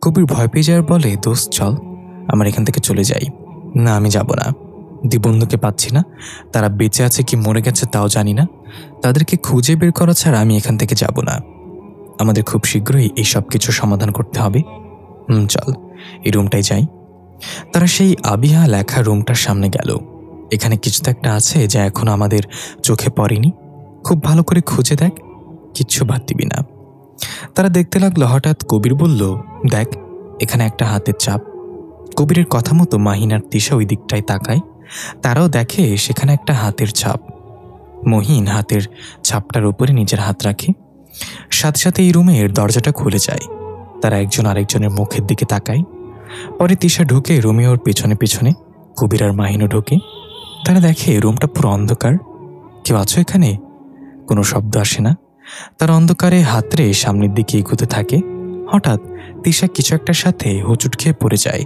কবির ভয় পেয়ে যায় আর বলে, দোস্ত চল আমার এখান থেকে চলে যাই। না, আমি যাব না। বন্ধুকে পাচ্ছি না, তারা বেঁচে আছে কি মরে গেছে তাও জানি না। তাদেরকে খুঁজে বের করা ছাড়া আমি এখান থেকে যাব না। আমাদের খুব শীঘ্রই এই সব কিছু সমাধান করতে হবে। চল এই রুমটাই যাই। তারা সেই আবিহা লেখা রুমটার সামনে গেল। এখানে কিছু তো একটা আছে যা এখনো আমাদের চোখে পড়েনি। খুব ভালো করে খুঁজে দেখ, কিচ্ছু বাদ দিবি না। তারা দেখতে লাগলো। হঠাৎ কবির বলল, দেখ এখানে একটা হাতের ছাপ। কবিরের কথা মতো মাহিন আর তিশা ওই দিকটায় তাকায়। তারাও দেখে সেখানে একটা হাতের ছাপ। মহিন হাতের ছাপটার উপরে নিজের হাত রাখে। সাথে সাথে এই রুমের দরজাটা খুলে যায়। তারা একজন আরেকজনের মুখের দিকে তাকায়। পরে তিশা ঢুকে রোমিওর পেছনে পেছনে, কবির আর মাহিনও ঢোকে। তারা দেখে রুমটা পুরো অন্ধকার। কেউ আছো এখানে? কোনো শব্দ আসে না। তার অন্ধকারে হাতড়ে সামনের দিকে এগোতে থাকে। হঠাৎ তিশা কিছু একটার সাথে হোঁচট খেয়ে পড়ে যায়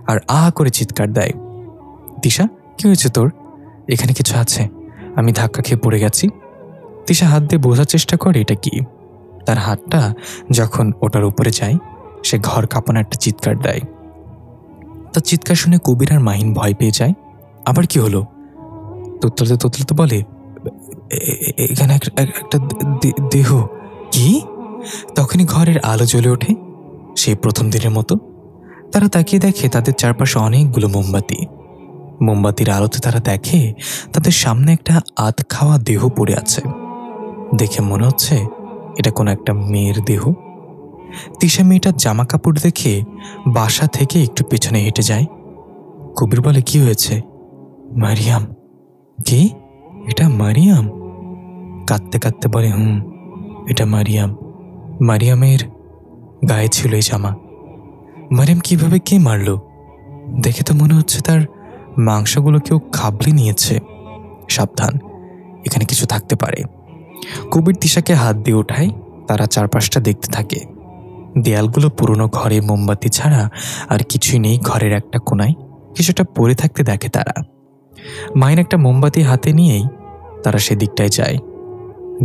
আর আহা করে চিৎকার দেয়। তিশা, কি হয়েছে তোর? এখানে কিছু আছে, আমি ধাক্কা খেয়ে পড়ে গেছি। তিশা হাত দিয়ে বোঝার চেষ্টা করে এটা কি। তার হাতটা যখন ওটার উপরে যায়, সে ঘর কাঁপানো একটা চিৎকার দেয়। তার চিৎকার শুনে কবির আর মাহিন ভয় পেয়ে যায়। আবার কি হলো? তোতলাতে বলে, এখানে একটা দেহ। কি? তখনই ঘরের আলো জ্বলে ওঠে, সেই প্রথম দিনের মতো। তারা তাকিয়ে দেখে তাদের চারপাশে অনেকগুলো মোমবাতি। মোমবাতির আলোতে তারা দেখে তাদের সামনে একটা আধ খাওয়া দেহ পড়ে আছে। দেখে মনে হচ্ছে এটা কোনো একটা মেয়ের দেহ। তিশা মেয়েটার জামা কাপড় দেখে বাসা থেকে একটু পেছনে হেঁটে যায়। কবির বলে, কি হয়েছে? মারিয়াম। কি? এটা মারিয়াম? কাঁদতে কাঁদতে বলে, এটা মারিয়াম। মারিয়ামের গায়ে ছিল এই জামা। মারিয়াম কিভাবে কে মারল? দেখে তো মনে হচ্ছে তার মাংসগুলো কেউ খাবলে নিয়েছে। সাবধান, এখানে কিছু থাকতে পারে। কবির তিশাকে হাত দিয়ে ওঠায়। তারা চারপাশটা দেখতে থাকে। দেয়ালগুলো পুরনো, ঘরে মোমবাতি ছাড়া আর কিছুই নেই। ঘরের একটা কোনায় কিছুটা পড়ে থাকতে দেখে তারা। মাহিন একটা মোমবাতি হাতে নিয়েই তারা সেদিকটায় যায়।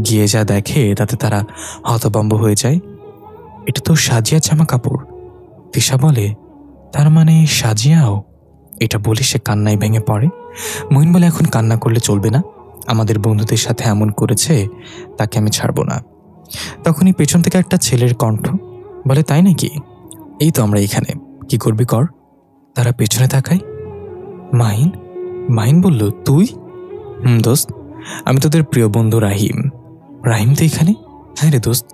গিয়ে যা দেখে তাতে তারা হতভম্ব হয়ে যায়। এটা তো সাজিয়া জামা কাপড়। তিশা বলে, তার মানে সাজিয়াও? এটা বলে সে কান্নায় ভেঙে পড়ে। মহিন বলে, এখন কান্না করলে চলবে না। আমাদের বন্ধুদের সাথে এমন করেছে, তাকে আমি ছাড়ব না। তখনই পেছন থেকে একটা ছেলের কণ্ঠ বলে, তাই নাকি? এই তো আমরা এখানে, কি করবি কর। তারা পেছনে তাকায়। মাহিন বলল, তুই? দোস্ত, আমি তোদের প্রিয় বন্ধু রাহিম। রাহিম তো এখানে? হ্যাঁ রে দোস্ত,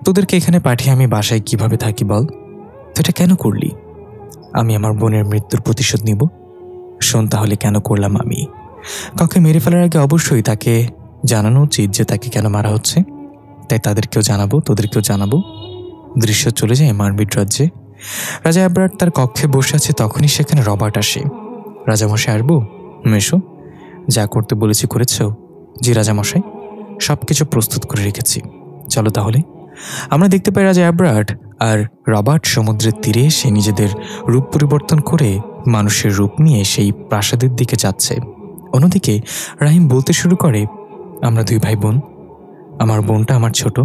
তোদেরকে এখানে পাঠিয়ে আমি বাসায় কিভাবে থাকি বল? তো এটা কেন করলি? আমি আমার বোনের মৃত্যুর প্রতিশোধ নিব। শোন তাহলে কেন করলাম আমি। কাউকে মেরে ফেলার আগে অবশ্যই তাকে জানানো উচিত যে তাকে কেন মারা হচ্ছে। তাই তাদেরকেও জানাবো, তোদেরকেও জানাবো। দৃশ্য চলে যায় মারবিট রাজ্যে। রাজা অ্যাবরার্ট তার কক্ষে বসে আছে। তখনই সেখানে রবার্ট আসে। রাজামশাই আসবো? এসো। যা করতে বলেছি করেছ? জি রাজামশাই, সব কিছু প্রস্তুত করে রেখেছি। চলো তাহলে। আমরা দেখতে পাই রাজা অ্যাবরার্ট আর রবার্ট সমুদ্রের তীরে এসে নিজেদের রূপ পরিবর্তন করে মানুষের রূপ নিয়ে সেই প্রাসাদের দিকে যাচ্ছে। অন্যদিকে রাহিম বলতে শুরু করে, আমরা দুই ভাই বোন। আমার বোনটা আমার ছোট।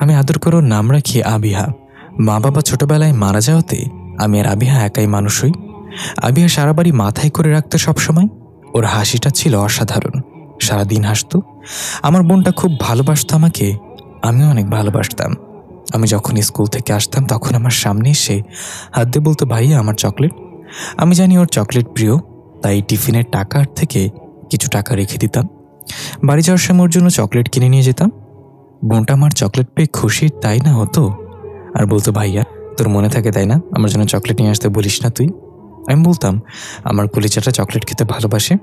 আমি আদর করে নাম রাখি আবিহা। মা বাবা ছোটবেলায় মারা যাওয়াতে আমি আর আবিহা একাই মানুষ হই। আবিহা সারা বাড়ি মাথায় করে রাখতো সবসময়। ওর হাসিটা ছিল অসাধারণ, সারাদিন হাসতো। আমার বোনটা খুব ভালোবাসতো আমাকে, আমিও অনেক ভালোবাসতাম। আমি যখন স্কুল থেকে আসতাম তখন আমার সামনে এসে হাত দিয়ে বলতো, ভাইয়া আমার চকলেট। আমি জানি ওর চকলেট প্রিয়, তাই টিফিনের টাকার থেকে কিছু টাকা রেখে দিতাম। বাড়ি যাওয়ার সময় ওর জন্য চকলেট কিনে নিয়ে যেতাম। বোনটা আমার চকলেট পেয়ে খুশি তাই না হতো, আর বলতো, ভাইয়া তোর মনে থাকে তাই না, আমার জন্য চকলেট নিয়ে আসতে বলিস না তুই। আমি বলতাম, আমার কলিজাটা চকলেট খেতে ভালোবাসে,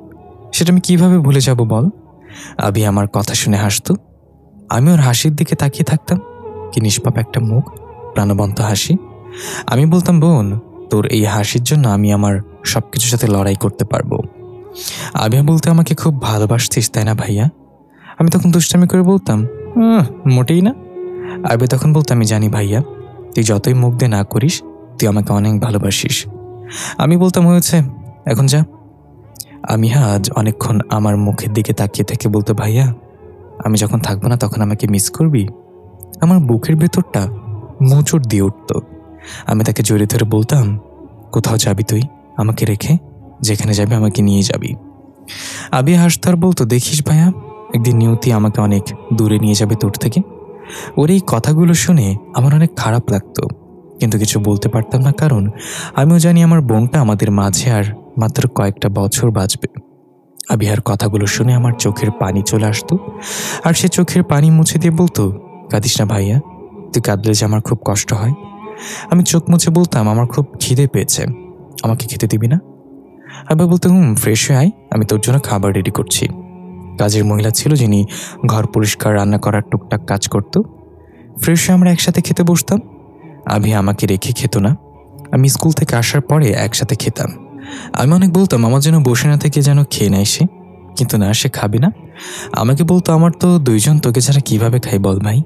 সেটা আমি কিভাবে ভুলে যাব বল। আবি আমার কথা শুনে হাসতো, আমি ওর হাসির দিকে তাকিয়ে থাকতাম। কি নিষ্পাপ একটা মুখ, প্রাণবন্ত হাসি। আমি বলতাম, বোন তোর এই হাসির জন্য আমি আমার সবকিছুর সাথে লড়াই করতে পারবো। আবিয়া বলতে, আমাকে খুব ভালোবাসতিস তাই না ভাইয়া। আমি তখন দুষ্টামি করে বলতাম, মোটেই না। আবিয়া তখন বলতো, আমি জানি ভাইয়া, তুই যতই মুখ দিয়ে না করিস তুই আমাকে অনেক ভালোবাসিস। আমি বলতাম, হয়েছে এখন যা। আমি আজ অনেকক্ষণ আমার মুখের দিকে তাকিয়ে থেকে বলতো, ভাইয়া আমি যখন থাকবো না তখন আমাকে মিস করবি। আমার বুকের ভেতরটা মোচড় দিয়ে উঠত। আমি তাকে জড়িয়ে ধরে বলতাম, কোথাও যাবি তুই আমাকে রেখে, যেখানে যাবি আমাকে নিয়ে যাবি। আবি হাসতো আর বলতো, দেখিস ভাইয়া একদিন নিয়তি আমাকে অনেক দূরে নিয়ে যাবে তোর থেকে। ওর এই কথাগুলো শুনে আমার অনেক খারাপ লাগতো, কিন্তু কিছু বলতে পারতাম না, কারণ আমিও জানি আমার বোনটা আমাদের মাঝে আর মাত্র কয়েকটা বছর বাঁচবে। আবিহার কথাগুলো শুনে আমার চোখের পানি চলে আসতো, আর সে চোখের পানি মুছে দিয়ে বলতো, কাঁদিস না ভাইয়া, তুই কাঁদলে যে আমার খুব কষ্ট হয়। আমি চোখ মুছে বলতাম, আমার খুব খিদে পেয়েছে, আমাকে খেতে দিবি না। আবার বলতো, ফ্রেশ হয়ে আয়, আমি তোর জন্য খাবার রেডি করছি। কাজের মহিলা ছিল যিনি ঘর পরিষ্কার, রান্না করার টুকটাক কাজ করত। ফ্রেশ হয়ে আমরা একসাথে খেতে বসতাম। আবি আমাকে রেখে খেত না, আমি স্কুল থেকে আসার পরে একসাথে খেতাম। আমি অনেক বলতাম আমার জন্য বসে না থেকে যেন খেয়ে নেয় সে, কিন্তু না, সে খাবে না। আমাকে বলতো, আমার তো দুইজন, তোকে ছাড়া কিভাবে খাই বল ভাই।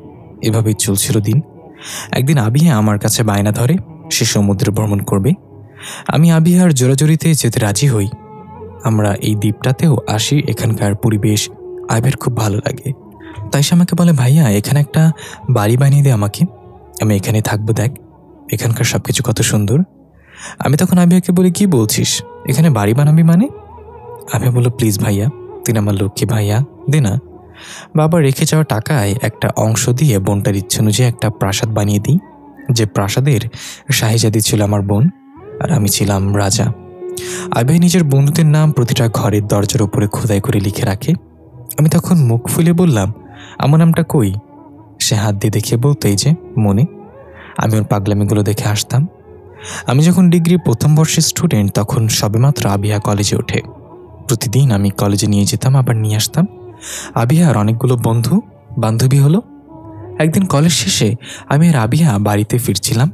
এভাবেই চলছিল দিন। একদিন আবিহা আমার কাছে বায়না ধরে সে সমুদ্রে ভ্রমণ করবে। আমি আবিহার জোরাজোরিতে যেতে রাজি হই। আমরা এই দ্বীপটাতেও আসি, এখানকার পরিবেশ আবিহার খুব ভালো লাগে। তাই সে আমাকে বলে, ভাইয়া এখানে একটা বাড়ি বানিয়ে দে আমাকে, আমি এখানে থাকবো, দেখ এখানকার সবকিছু কত সুন্দর। আমি তখন আবিহাকে বলি, কি বলছিস, এখানে বাড়ি বানাবি মানে? আবিহা বলল, প্লিজ ভাইয়া, তুই আমার লক্ষ্মী ভাইয়া, দে না। বাবা রেখে যাওয়া টাকায় একটা অংশ দিয়ে বোনটার ইচ্ছে অনুযায়ী একটা প্রাসাদ বানিয়ে দিই, যে প্রাসাদের শাহিজাদি ছিল আমার বোন আর আমি ছিলাম রাজা। আবিহা নিজের বন্ধুদের নাম প্রতিটা ঘরের দরজার উপরে খোদাই করে লিখে রাখে। আমি তখন মুখ ফুলে বললাম, আমার নামটা কই? সে হাত দিয়ে দেখিয়ে বলতো, এই যে মনে। আমি ওর পাগলামিগুলো দেখে আসতাম। আমি যখন ডিগ্রি প্রথম বর্ষের স্টুডেন্ট তখন সবেমাত্র আবিহা কলেজে ওঠে। প্রতিদিন আমি কলেজে নিয়ে যেতাম, আবার নিয়ে আসতাম। আবিহার অনেকগুলো বন্ধু বান্ধবী হলো। একদিন কলেজ শেষে আমি আর আবিহা বাড়িতে ফিরছিলাম,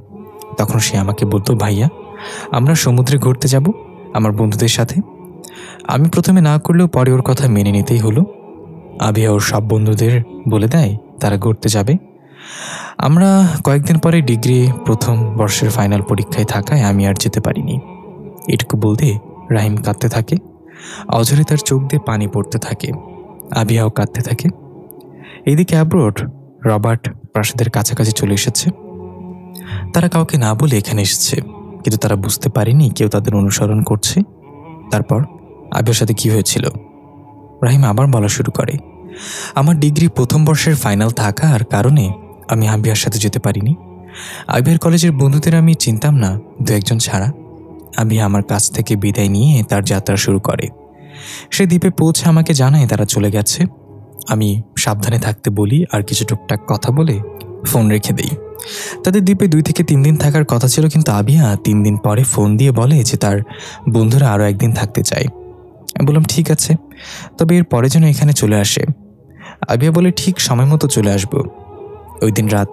তখন সে আমাকে বলতো, ভাইয়া আমরা সমুদ্রে ঘুরতে যাব আমার বন্ধুদের সাথে। আমি প্রথমে না করলেও পরে ওর কথা মেনে নিতেই হলো। আবিহা ওর সব বন্ধুদের বলে দেয় তারা ঘুরতে যাবে। আমরা কয়েকদিন পরে ডিগ্রি প্রথম বর্ষের ফাইনাল পরীক্ষায় থাকায় আমি আর যেতে পারিনি। এটুকু বলতে রাহিম কাঁদতে থাকে, অঝরে তার চোখ দিয়ে পানি পড়তে থাকে। আবিহাও কাঁদতে থাকে। এইদিকে অ্যাব্রোড রবার্ট প্রাসাদের কাছাকাছি চলে এসেছে। তারা কাউকে না বলে এখানে এসেছে, কিন্তু তারা বুঝতে পারেনি কেউ তাদের অনুসরণ করছে। তারপর আবিহার সাথে কি হয়েছিল রাহিম আবার বলা শুরু করে। আমার ডিগ্রি প্রথম বর্ষের ফাইনাল থাকার কারণে আমি আবিহার সাথে যেতে পারিনি। আবিহার কলেজের বন্ধুদের আমি চিনতাম না, দু একজন ছাড়া। আবিহা আমার কাছ থেকে বিদায় নিয়ে তার যাত্রা শুরু করে। সে দ্বীপে পৌঁছে আমাকে জানায় তারা চলে গেছে। আমি সাবধানে থাকতে বলি আর কিছু টুকটাক কথা বলে ফোন রেখে দেই। তাদের দ্বীপে 2 থেকে 3 দিন থাকার কথা ছিল, কিন্তু আবিহা 3 দিন পরে ফোন দিয়ে বলে যে তার বন্ধুরা আরও একদিন থাকতে চায়। আমি বললাম, ঠিক আছে, তবে এর পরে যেন এখানে চলে আসে। আবিহা বলে, ঠিক সময় মতো চলে আসব। ওই দিন রাত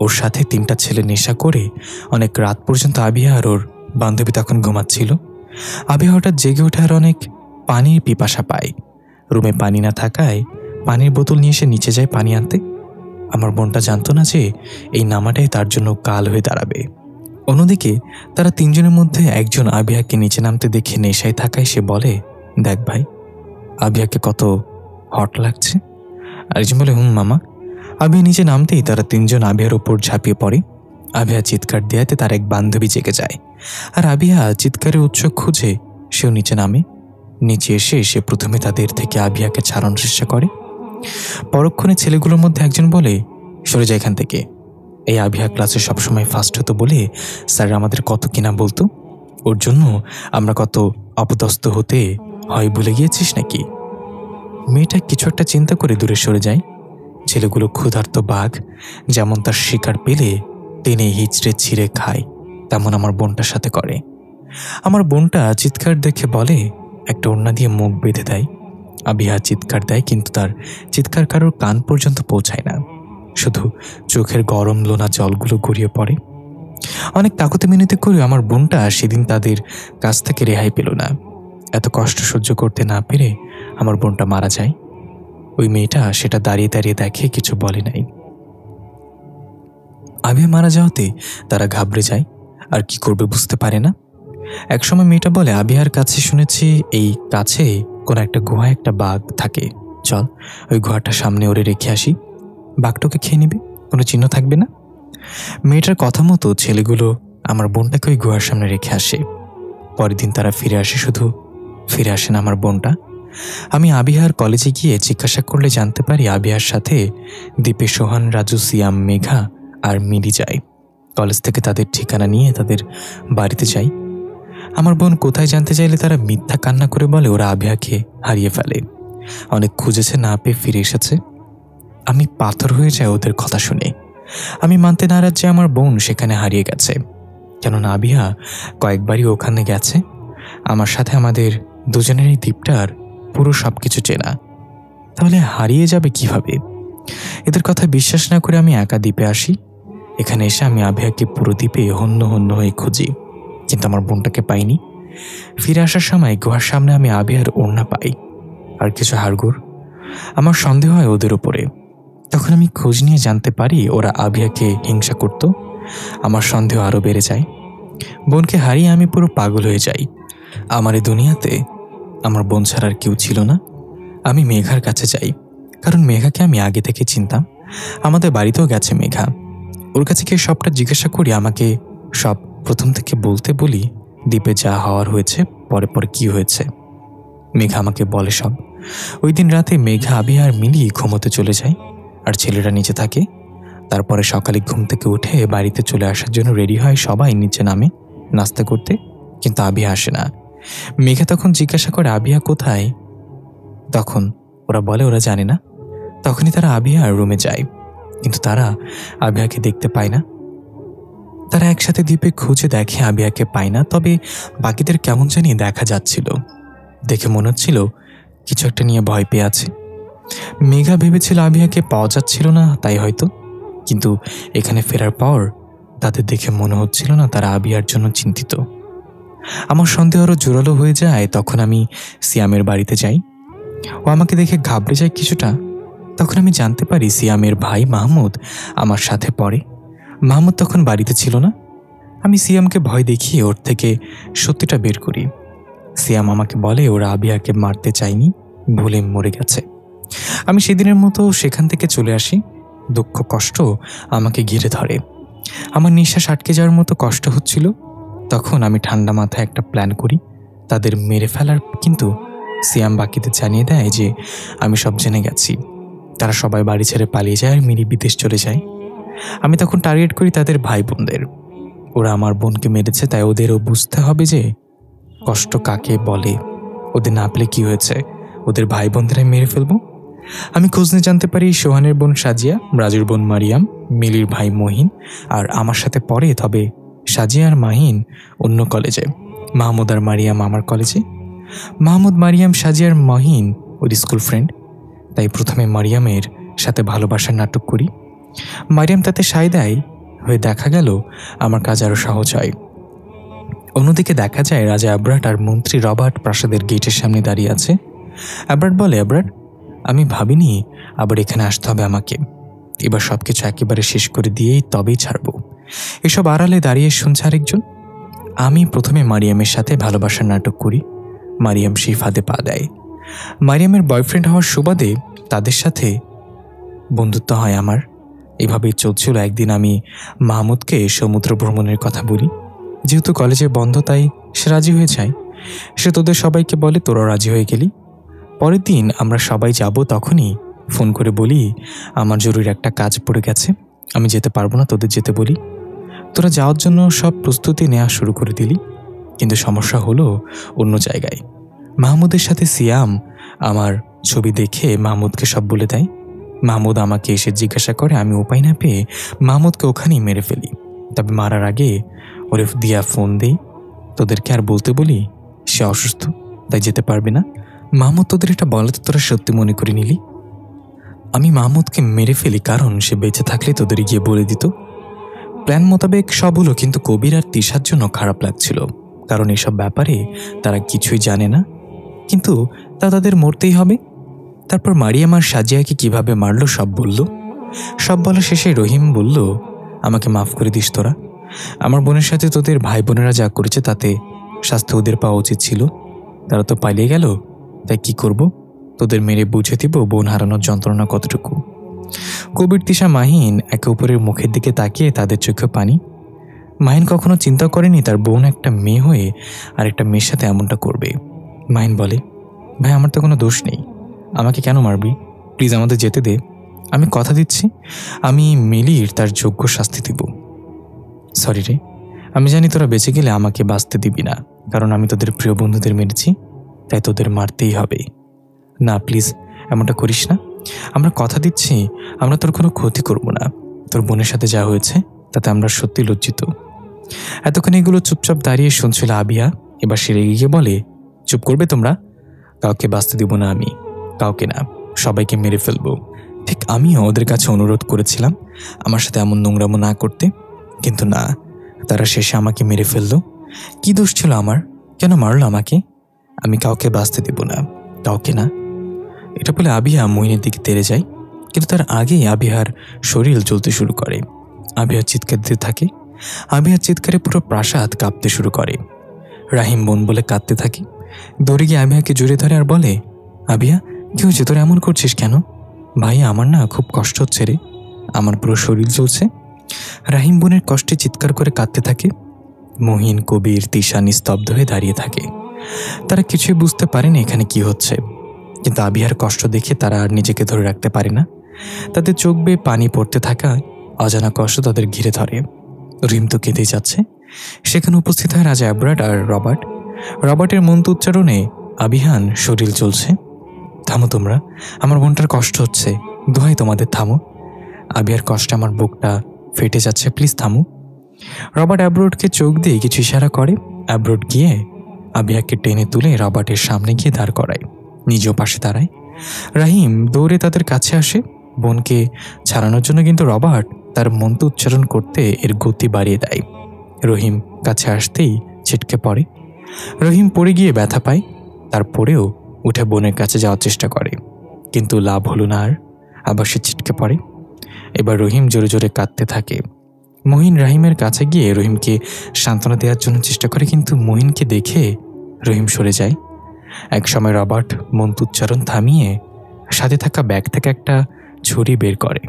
ওর সাথে 3টা ছেলে নেশা করে অনেক রাত পর্যন্ত আবিহা আর ওর বান্ধবী তখন ঘুমাচ্ছিল। আবিহা হঠাৎ জেগে ওঠে আর অনেক পানির পিপাসা পায়। রুমে পানি না থাকায় পানির বোতল নিয়ে সে নিচে যায় পানি আনতে। আমার বোনটা জানতো না যে এই নামাটাই তার জন্য কাল হয়ে দাঁড়াবে। অন্যদিকে তারা 3 জনের মধ্যে একজন আবিহাকে নিচে নামতে দেখে নেশায় থাকায় সে বলে, দেখ ভাই আবিহাকে কত হট লাগছে। আরেকজন বলে, মামা। আবিহা নিচে নামতেই তারা 3 জন আবিহার ওপর ঝাঁপিয়ে পড়ে। আবিহা চিৎকার দেয়াতে তার এক বান্ধবী জেগে যায়, আর আবিহা চিৎকারের উৎস খুঁজে সেও নিচে নামে। নিচে এসে সে প্রথমে তাদের থেকে আবিহাকে ছাড়ানোর চেষ্টা করে। পরক্ষণে ছেলেগুলোর মধ্যে একজন বলে, সরে যায় এখান থেকে, এই আবিহা ক্লাসে সবসময় ফার্স্ট হতো বলে স্যার আমাদের কত কিনা বলতো, ওর জন্য আমরা কত অপদস্থ হতে হয় ভুলে গিয়েছিস নাকি? মেয়েটা কিছু একটা চিন্তা করে দূরে সরে যায়। ছেলেগুলো ক্ষুধার্ত বাঘ যেমন তার শিকার পেলে টেনে হিচড়ে ছিঁড়ে খায়, তেমন আমার বোনটার সাথে করে। আমার বোনটা চিৎকার দেখে বলে একটা ওড়না দিয়ে মুখ বেঁধে দেয়। আবিহা চিৎকার দেয়, কিন্তু তার চিৎকার কারোর কান পর্যন্ত পৌঁছায় না, শুধু চোখের গরম লোনা জলগুলো গড়িয়ে পড়ে। অনেক তাকতে মিনতি করেও আমার বোনটা সেদিন তাদের কাছ থেকে রেহাই পেল না। এত কষ্ট সহ্য করতে না পেরে আমার বোনটা মারা যায়। ওই মেয়েটা সেটা দাঁড়িয়ে দাঁড়িয়ে দেখে, কিছু বলে নাই। আবিহা মারা যাওয়াতে তারা ঘাবড়ে যায়, আর কি করবে বুঝতে পারে না। একসময় মেয়েটা বলে, আবিহার কাছে শুনেছি এই কাছে কোনো একটা গুহায় একটা বাঘ থাকে, চল ওই গুহাটা সামনে ওরে রেখে আসি, বাঘটাকে খেয়ে নেবে, কোনো চিহ্ন থাকবে না। মেয়েটার কথা মতো ছেলেগুলো আমার বোনটাকে ওই গুহার সামনে রেখে আসে। পরের দিন তারা ফিরে আসে, শুধু ফিরে আসে না আমার বোনটা। আমি আবিহার কলেজে গিয়ে জিজ্ঞাসা করলে জানতে পারি আবিহার সাথে দীপে, সোহান, রাজু, সিয়াম, মেঘা আর মিলি যায়। কলেজ থেকে তাদের ঠিকানা নিয়ে তাদের বাড়িতে যাই। আমার বোন কোথায় জানতে চাইলে তারা মিথ্যা কান্না করে বলে ওরা আবিহাকে হারিয়ে ফেলে, অনেক খুঁজেছে, না পেয়ে ফিরে এসেছে। আমি পাথর হয়ে যায় ওদের কথা শুনে। আমি মানতে নারাজ যে আমার বোন সেখানে হারিয়ে গেছে, কেননা আবিহা কয়েকবারই ওখানে গেছে। আমার সাথে আমাদের দুজনেরই দ্বীপটার পুরো সব কিছু চেনা, তাহলে হারিয়ে যাবে কিভাবে? এদের কথা বিশ্বাস না করে আমি একা দ্বীপে আসি। এখানে এসে আমি আবিহাকে পুরো দ্বীপে হন্য হন্য হয়ে খুঁজি, কিন্তু আমার বোনটাকে পাইনি। ফিরে আসার সময় গুহার সামনে আমি আবিহার ওড়না পাই আর কিছু হাড়গোড়। আমার সন্দেহ হয় ওদের উপরে। তখন আমি খোঁজ নিয়ে জানতে পারি ওরা আবিহাকে হিংসা করত। আমার সন্দেহ আরও বেড়ে যায়। বোনকে হারিয়ে আমি পুরো পাগল হয়ে যাই। আমার এই দুনিয়াতে আমার বোন ছাড়া আর কেউ ছিল না। আমি মেঘার কাছে যাই, কারণ মেঘাকে আমি আগে থেকে চিনতাম, আমাদের বাড়িতেও গেছে মেঘা। ওর কাছে গিয়ে সবটা জিজ্ঞাসা করি, আমাকে সব প্রথম থেকে বলতে বলি, দ্বীপে যা হওয়ার হয়েছে, পরে পরে কি হয়েছে। মেঘা আমাকে বলে সব। ওই দিন রাতে মেঘা, আবিহা আর মিলি ঘুমোতে চলে যায়, আর ছেলেরা নিচে থাকে। তারপরে সকালে ঘুম থেকে উঠে বাড়িতে চলে আসার জন্য রেডি হয়, সবাই নিচে নামে নাস্তা করতে, কিন্তু আবিহা আসে না। মেঘা তখন জিজ্ঞাসা করে আবিহা কোথায়, তখন ওরা বলে ওরা জানে না। তখনই তারা আবিহার রুমে যায়, কিন্তু তারা আবিহাকে দেখতে পায় না। তারা একসাথে দ্বীপে খুঁজে দেখে আবিহাকে পায় না, তবে বাকিদের কেমন জানি দেখা যাচ্ছিল। দেখে মনে হচ্ছিল কিছু একটা নিয়ে ভয় পেয়ে আছে। মেঘা ভেবেছিল আবিহাকে পাওয়া যাচ্ছিল না, তাই হয়তো। কিন্তু এখানে ফেরার পর তাদের দেখে মনে হচ্ছিল না তারা আবিহার জন্য চিন্তিত। আমার সন্দেহ আরও জোরালো হয়ে যায়। তখন আমি সিয়ামের বাড়িতে যাই। ও আমাকে দেখে ঘাবড়ে যায় কিছুটা। তখন আমি জানতে পারি সিয়ামের ভাই মাহমুদ আমার সাথে পড়ে। মাহমুদ তখন বাড়িতে ছিল না। আমি সিয়ামকে ভয় দেখিয়ে ওর থেকে সত্যিটা বের করি। সিয়াম আমাকে বলে ওরা আবিহাকে মারতে চায়নি, ভুলে মরে গেছে। আমি সেদিনের মতো সেখান থেকে চলে আসি। দুঃখ কষ্ট আমাকে ঘিরে ধরে, আমার নিঃশ্বাস আটকে যাওয়ার মতো কষ্ট হচ্ছিল। তখন আমি ঠান্ডা মাথায় একটা প্ল্যান করি তাদের মেরে ফেলার, কিন্তু সিয়াম বাকিদের জানিয়ে দেয় যে আমি সব জেনে গেছি। তারা সবাই বাড়ি ছেড়ে পালিয়ে যায় আর মিলি বিদেশ চলে যায়। আমি তখন টার্গেট করি তাদের ভাই বোনদের। ওরা আমার বোনকে মেরেছে, তাই ওদেরও বুঝতে হবে যে কষ্ট কাকে বলে। ওদের না পেলে কি হয়েছে, ওদের ভাই বোনদের মেরে ফেলবো। আমি খোঁজ নিয়ে জানতে পারি সোহানের বোন সাজিয়া, রাজুর বোন মারিয়াম, মিলির ভাই মহিন আর আমার সাথে পড়ে। তবে সাজিয়া আর মাহিন অন্য কলেজে, মাহমুদ আর মারিয়াম আমার কলেজে। মাহমুদ, মারিয়াম, সাজিয়ার মহিন ওর স্কুল ফ্রেন্ড, তাই প্রথমে মারিয়ামের সাথে ভালোবাসার নাটক করি। মারিয়াম তাতে সায় দেয় হয়ে দেখা গেল আমার কাজ আরও সহজ হয়। অন্যদিকে দেখা যায় রাজা অ্যাব্রাট আর মন্ত্রী রবার্ট প্রাসাদের গেটের সামনে দাঁড়িয়ে আছে। অ্যাব্রাট বলে, অ্যাব্রাট, আমি ভাবিনি আবার এখানে আসতে হবে আমাকে। এবার সব কিছু একেবারে শেষ করে দিয়েই তবেই ছাড়ব। এসব আড়ালে দাঁড়িয়ে শুনছে আরেকজন। আমি প্রথমে মারিয়ামের সাথে ভালোবাসার নাটক করি। মারিয়াম সেই ফাঁদে পা দেয়। মারিয়ামের বয়ফ্রেন্ড হওয়ার সুবাদে তাদের সাথে বন্ধুত্ব হয় আমার। এভাবেই চলছিল। একদিন আমি মাহমুদকে সমুদ্র ভ্রমণের কথা বলি। যেহেতু কলেজে বন্ধ তাই সে রাজি হয়ে যায়। সে তোদের সবাইকে বলে, তোরা রাজি হয়ে গেলি। পরের দিন আমরা সবাই যাব। তখনই ফোন করে বলি, আমার জরুরি একটা কাজ পড়ে গেছে, আমি যেতে পারবো না, তোদের যেতে বলি। তোরা যাওয়ার জন্য সব প্রস্তুতি নেওয়া শুরু করে দিলি। কিন্তু সমস্যা হলো অন্য জায়গায়। মাহমুদের সাথে সিয়াম আমার ছবি দেখে মাহমুদকে সব বলে দেয়। মাহমুদ আমাকে এসে জিজ্ঞাসা করে। আমি উপায় না পেয়ে মাহমুদকে ওখানেই মেরে ফেলি। তবে মারার আগে ওরে দিয়া ফোন দেই, তোদেরকে আর বলতে বলি সে অসুস্থ তাই যেতে পারবে না। মাহমুদ তোদের এটা বলাতে তোরা সত্যি মনে করে নিলি? আমি মাহমুদকে মেরে ফেলি কারণ সে বেঁচে থাকলে তোদের গিয়ে বলে দিত। প্ল্যান মোতাবেক সব হলো, কিন্তু কবির আর তিশার জন্য খারাপ লাগছিল, কারণ এসব ব্যাপারে তারা কিছুই জানে না। কিন্তু তা তাদের মরতেই হবে। তারপর মারিয়াম আর সাজিয়াকে কিভাবে মারল সব বলল। সব বলা শেষে রহিম বলল, আমাকে মাফ করে দিস তোরা। আমার বোনের সাথে তোদের ভাই বোনেরা যা করেছে তাতে শাস্তি ওদের পাওয়া উচিত ছিল। তারা তো পালিয়ে গেল, তাই কি করব? তোদের মেরে বুঝে দিব বোন হারানোর যন্ত্রণা কতটুকু। কবির, তিশা, মাহিন একে অপরের মুখের দিকে তাকিয়ে তাদের চোখে পানি। মাহিন কখনো চিন্তা করেনি তার বোন একটা মেয়ে হয়ে আর একটা মেয়ের সাথে এমনটা করবে। মাহিন বলে, ভাই আমার তো কোনো দোষ নেই, আমাকে কেন মারবি? প্লিজ আমাদের যেতে দে। আমি কথা দিচ্ছি আমি মিলির তার যোগ্য শাস্তি দিব। সরি রে, আমি জানি তোরা বেঁচে গেলে আমাকে বাঁচতে দিবি না, কারণ আমি তোদের প্রিয় বন্ধুদের মেরেছি, তাই তোদের মারতেই হবে। না প্লিজ এমনটা করিস না, আমরা কথা দিচ্ছি আমরা তোর কোনো ক্ষতি করব না। তোর বোনের সাথে যা হয়েছে তাতে আমরা সত্যি লজ্জিত। এতক্ষণ এগুলো চুপচাপ দাঁড়িয়ে শুনছিল আবিয়া। এবার সে রেগে গিয়ে বলে, চুপ করবে তোমরা? কাউকে বাঁচতে দিব না আমি, কাউকে না, সবাইকে মেরে ফেলবো। ঠিক আমিও ওদের কাছে অনুরোধ করেছিলাম আমার সাথে এমন নোংরামো না করতে, কিন্তু না, তারা শেষে আমাকে মেরে ফেললো। কি দোষ ছিল আমার? কেন মারলো আমাকে? আমি কাউকে বাঁচতে দিব না, কাউকে না। এটা বলে আবিহা মহিনের দিকে তেড়ে যায়, কিন্তু তার আগেই আবিহার শরীর জ্বলতে শুরু করে। আবিহা চিৎকার দিতে থাকে। আবিহার চিৎকারে পুরো প্রাসাদ কাঁপতে শুরু করে। রাহিম বোন বলে কাঁদতে থাকে। দৌড়ে গিয়ে আবিহাকে জড়িয়ে ধরে আর বলে, আবিহা কি হয়েছে, তোরা এমন করছিস কেন? ভাই আমার না খুব কষ্ট হচ্ছে রে, আমার পুরো শরীর জ্বলছে। রাহিম বোনের কষ্টে চিৎকার করে কাঁদতে থাকে। মহিন, কবির, তিশা নিস্তব্ধ হয়ে দাঁড়িয়ে থাকে। তারা কিছুই বুঝতে পারেনি এখানে কি হচ্ছে, কিন্তু আবিহার কষ্ট দেখে তারা আর নিজেকে ধরে রাখতে পারে না। তাদের চোখ বেয়ে পানি পড়তে থাকা অজানা কষ্ট তাদের ঘিরে ধরে। রিম তো কেঁদেই যাচ্ছে। সেখানে উপস্থিত হয় রাজা অ্যাব্রাড আর রবার্ট। রবার্টের মন্ত্র উচ্চারণে আবিহান শরীর চলছে। থামো তোমরা, আমার বোনটার কষ্ট হচ্ছে, দোহাই তোমাদের থামো। আবিহার কষ্টে আমার বুকটা ফেটে যাচ্ছে, প্লিজ থামো। রবার্ট অ্যাব্রোডকে চোখ দিয়ে কিছু ইশারা করে। অ্যাব্রোড গিয়ে আবিহাকে টেনে তুলে রবার্টের সামনে গিয়ে দাঁড় করায়, নিজেও পাশে দাঁড়ায়। রাহিম দৌড়ে তাদের কাছে আসে বোনকে ছাড়ানোর জন্য, কিন্তু রবার্ট তার মন্ত্র উচ্চারণ করতে এর গতি বাড়িয়ে দেয়। রহিম কাছে আসতেই ছিটকে পড়ে। রহিম পড়ে গিয়ে ব্যথা পায়। তারপরেও উঠে বোনের কাছে যাওয়ার চেষ্টা করে, কিন্তু লাভ হলো না। আর আবার সে ছিটকে পড়ে। এবার রহিম জোরে জোরে কাঁদতে থাকে। মহিন রাহিমের কাছে গিয়ে রহিমকে সান্ত্বনা দেওয়ার জন্য চেষ্টা করে, কিন্তু মহিনকে দেখে রহিম সরে যায়। এক সময় রবার্ট মন্ত্র উচ্চারণ থামিয়ে সাথে থাকা ব্যাগ থেকে একটা ছুরি বের করে।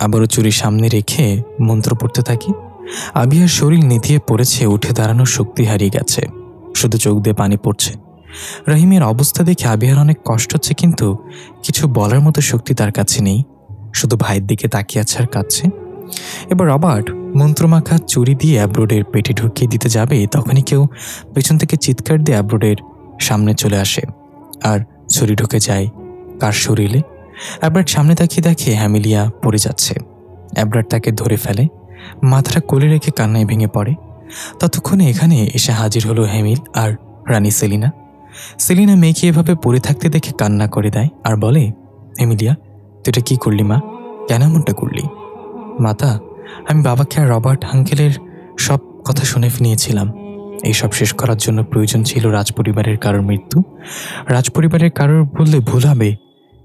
আবারও ছুরি সামনে রেখে মন্ত্র পড়তে থাকে। আবিহার শরীর নিধিয়ে পড়েছে, উঠে দাঁড়ানোর শক্তি হারিয়ে গেছে, শুধু চোখ দিয়ে পানি পড়ছে। রহিমের অবস্থা দেখে আবিহার অনেক কষ্ট হচ্ছে, কিন্তু কিছু বলার মতো শক্তি তার কাছে নেই, শুধু ভাইয়ের দিকে তাকিয়ে আছে আর কাঁদছে। এবার রবার্ট মন্ত্রমাখা চুরি দিয়ে অ্যাব্রোডের পেটে ঢুকিয়ে দিতে যাবে, তখনই কেউ পেছন থেকে চিৎকার দিয়ে অ্যাব্রোডের সামনে চলে আসে আর ছুরি ঢুকে যায় কার শরীরে। অ্যাব্রাড সামনে তাকিয়ে দেখে হ্যামিলিয়া পড়ে যাচ্ছে। অ্যাব্রাড তাকে ধরে ফেলে, মাথাটা কোলে রেখে কান্নায় ভেঙে পড়ে। ততক্ষণে এখানে এসে হাজির হলো হেমিল আর রানী সেলিনা। সেলিনা মেয়েকে এভাবে পড়ে থাকতে দেখে কান্না করে দেয় আর বলে, হেমিলিয়া তুই এটা কী করলি মা, কেন এমনটা করলি? মাতা, আমি বাবাকে আর রবার্ট আঙ্কেলের সব কথা শুনে নিয়েছিলাম। এইসব শেষ করার জন্য প্রয়োজন ছিল রাজপরিবারের কারোর মৃত্যু। রাজপরিবারের কারোর বললে ভুল হবে।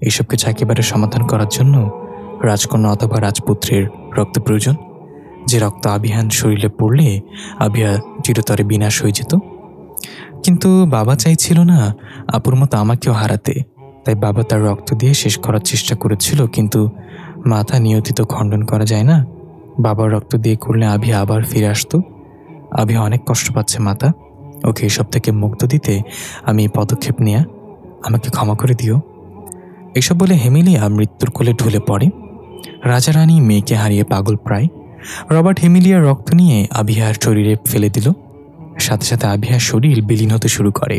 এইসব কিছু একেবারে সমাধান করার জন্য রাজকন্যা অথবা রাজপুত্রের রক্ত প্রয়োজন, যে রক্ত আবিহান শরীরে পড়লে আবিহা চিরতরে বিনাশ হয়ে যেত। কিন্তু বাবা চাইছিল না আপুর মতো আমাকেও হারাতে, তাই বাবা তার রক্ত দিয়ে শেষ করার চেষ্টা করেছিল, কিন্তু মাথা নিয়তি তো খণ্ডন করা যায় না। বাবার রক্ত দিয়ে করলে আভি আবার ফিরে আসতো। আভি অনেক কষ্ট পাচ্ছে মাতা, ওকে এসব থেকে মুক্ত দিতে আমি এই পদক্ষেপ নেয়া, আমাকে ক্ষমা করে দিও। এসব বলে হেমিলিয়া মৃত্যুর কোলে ঢলে পড়ে। রাজা রানী মেয়েকে হারিয়ে পাগল প্রায়। রবার্ট হেমিলিয়ার রক্ত নিয়ে আভিয়ার শরীরে ফেলে দিল। সাথে সাথে আভিয়ার শরীর বিলীন হতে শুরু করে।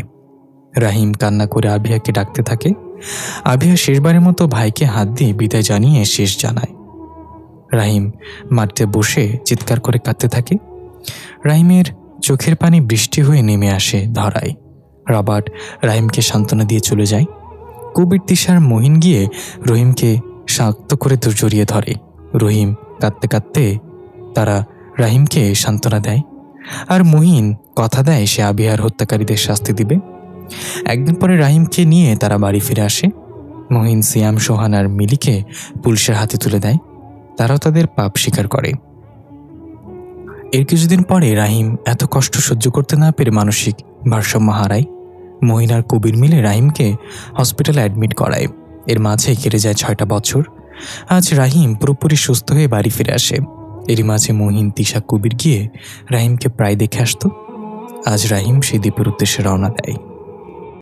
রাহিম কান্না করে আভিয়াকে ডাকতে থাকে। আভিয়া শেষবারের মতো ভাইকে হাত দিয়ে বিদায় জানিয়ে শেষ জানায়। রাহিম মাটিতে বসে চিৎকার করে কাঁদতে থাকে। রাহিমের চোখের পানি বৃষ্টি হয়ে নেমে আসে ধরায়। রবার্ট রাহিমকে সান্ত্বনা দিয়ে চলে যায়। কবির তিশার মহিন গিয়ে রহিমকে শক্ত করে জড়িয়ে ধরে। রহিম কাঁদতে কাঁদতে তারা রাহিমকে সান্ত্বনা দেয়, আর মহিন কথা দেয় সে আবিহার হত্যাকারীদের শাস্তি দিবে। একদিন পরে রাহিমকে নিয়ে তারা বাড়ি ফিরে আসে। মহিন সিয়াম, সোহান আর মিলিকে পুলিশের হাতে তুলে দেয়। তারাও তাদের পাপ স্বীকার করে। এর কিছুদিন পরে রাহিম এত কষ্ট সহ্য করতে না পেরে মানসিক ভারসাম্য হারায়। মহিন আর কবির মিলে রাহিমকে হসপিটালে অ্যাডমিট করায়। এর মাঝে কেটে যায় 6টা বছর। আজ রাহিম পুরোপুরি সুস্থ হয়ে বাড়ি ফিরে আসে। এরই মাঝে মহিন, তিশা, কবির গিয়ে রাহিমকে প্রায় দেখে আসতো। আজ রাহিম সেই দ্বীপের উদ্দেশ্যে রওনা দেয়।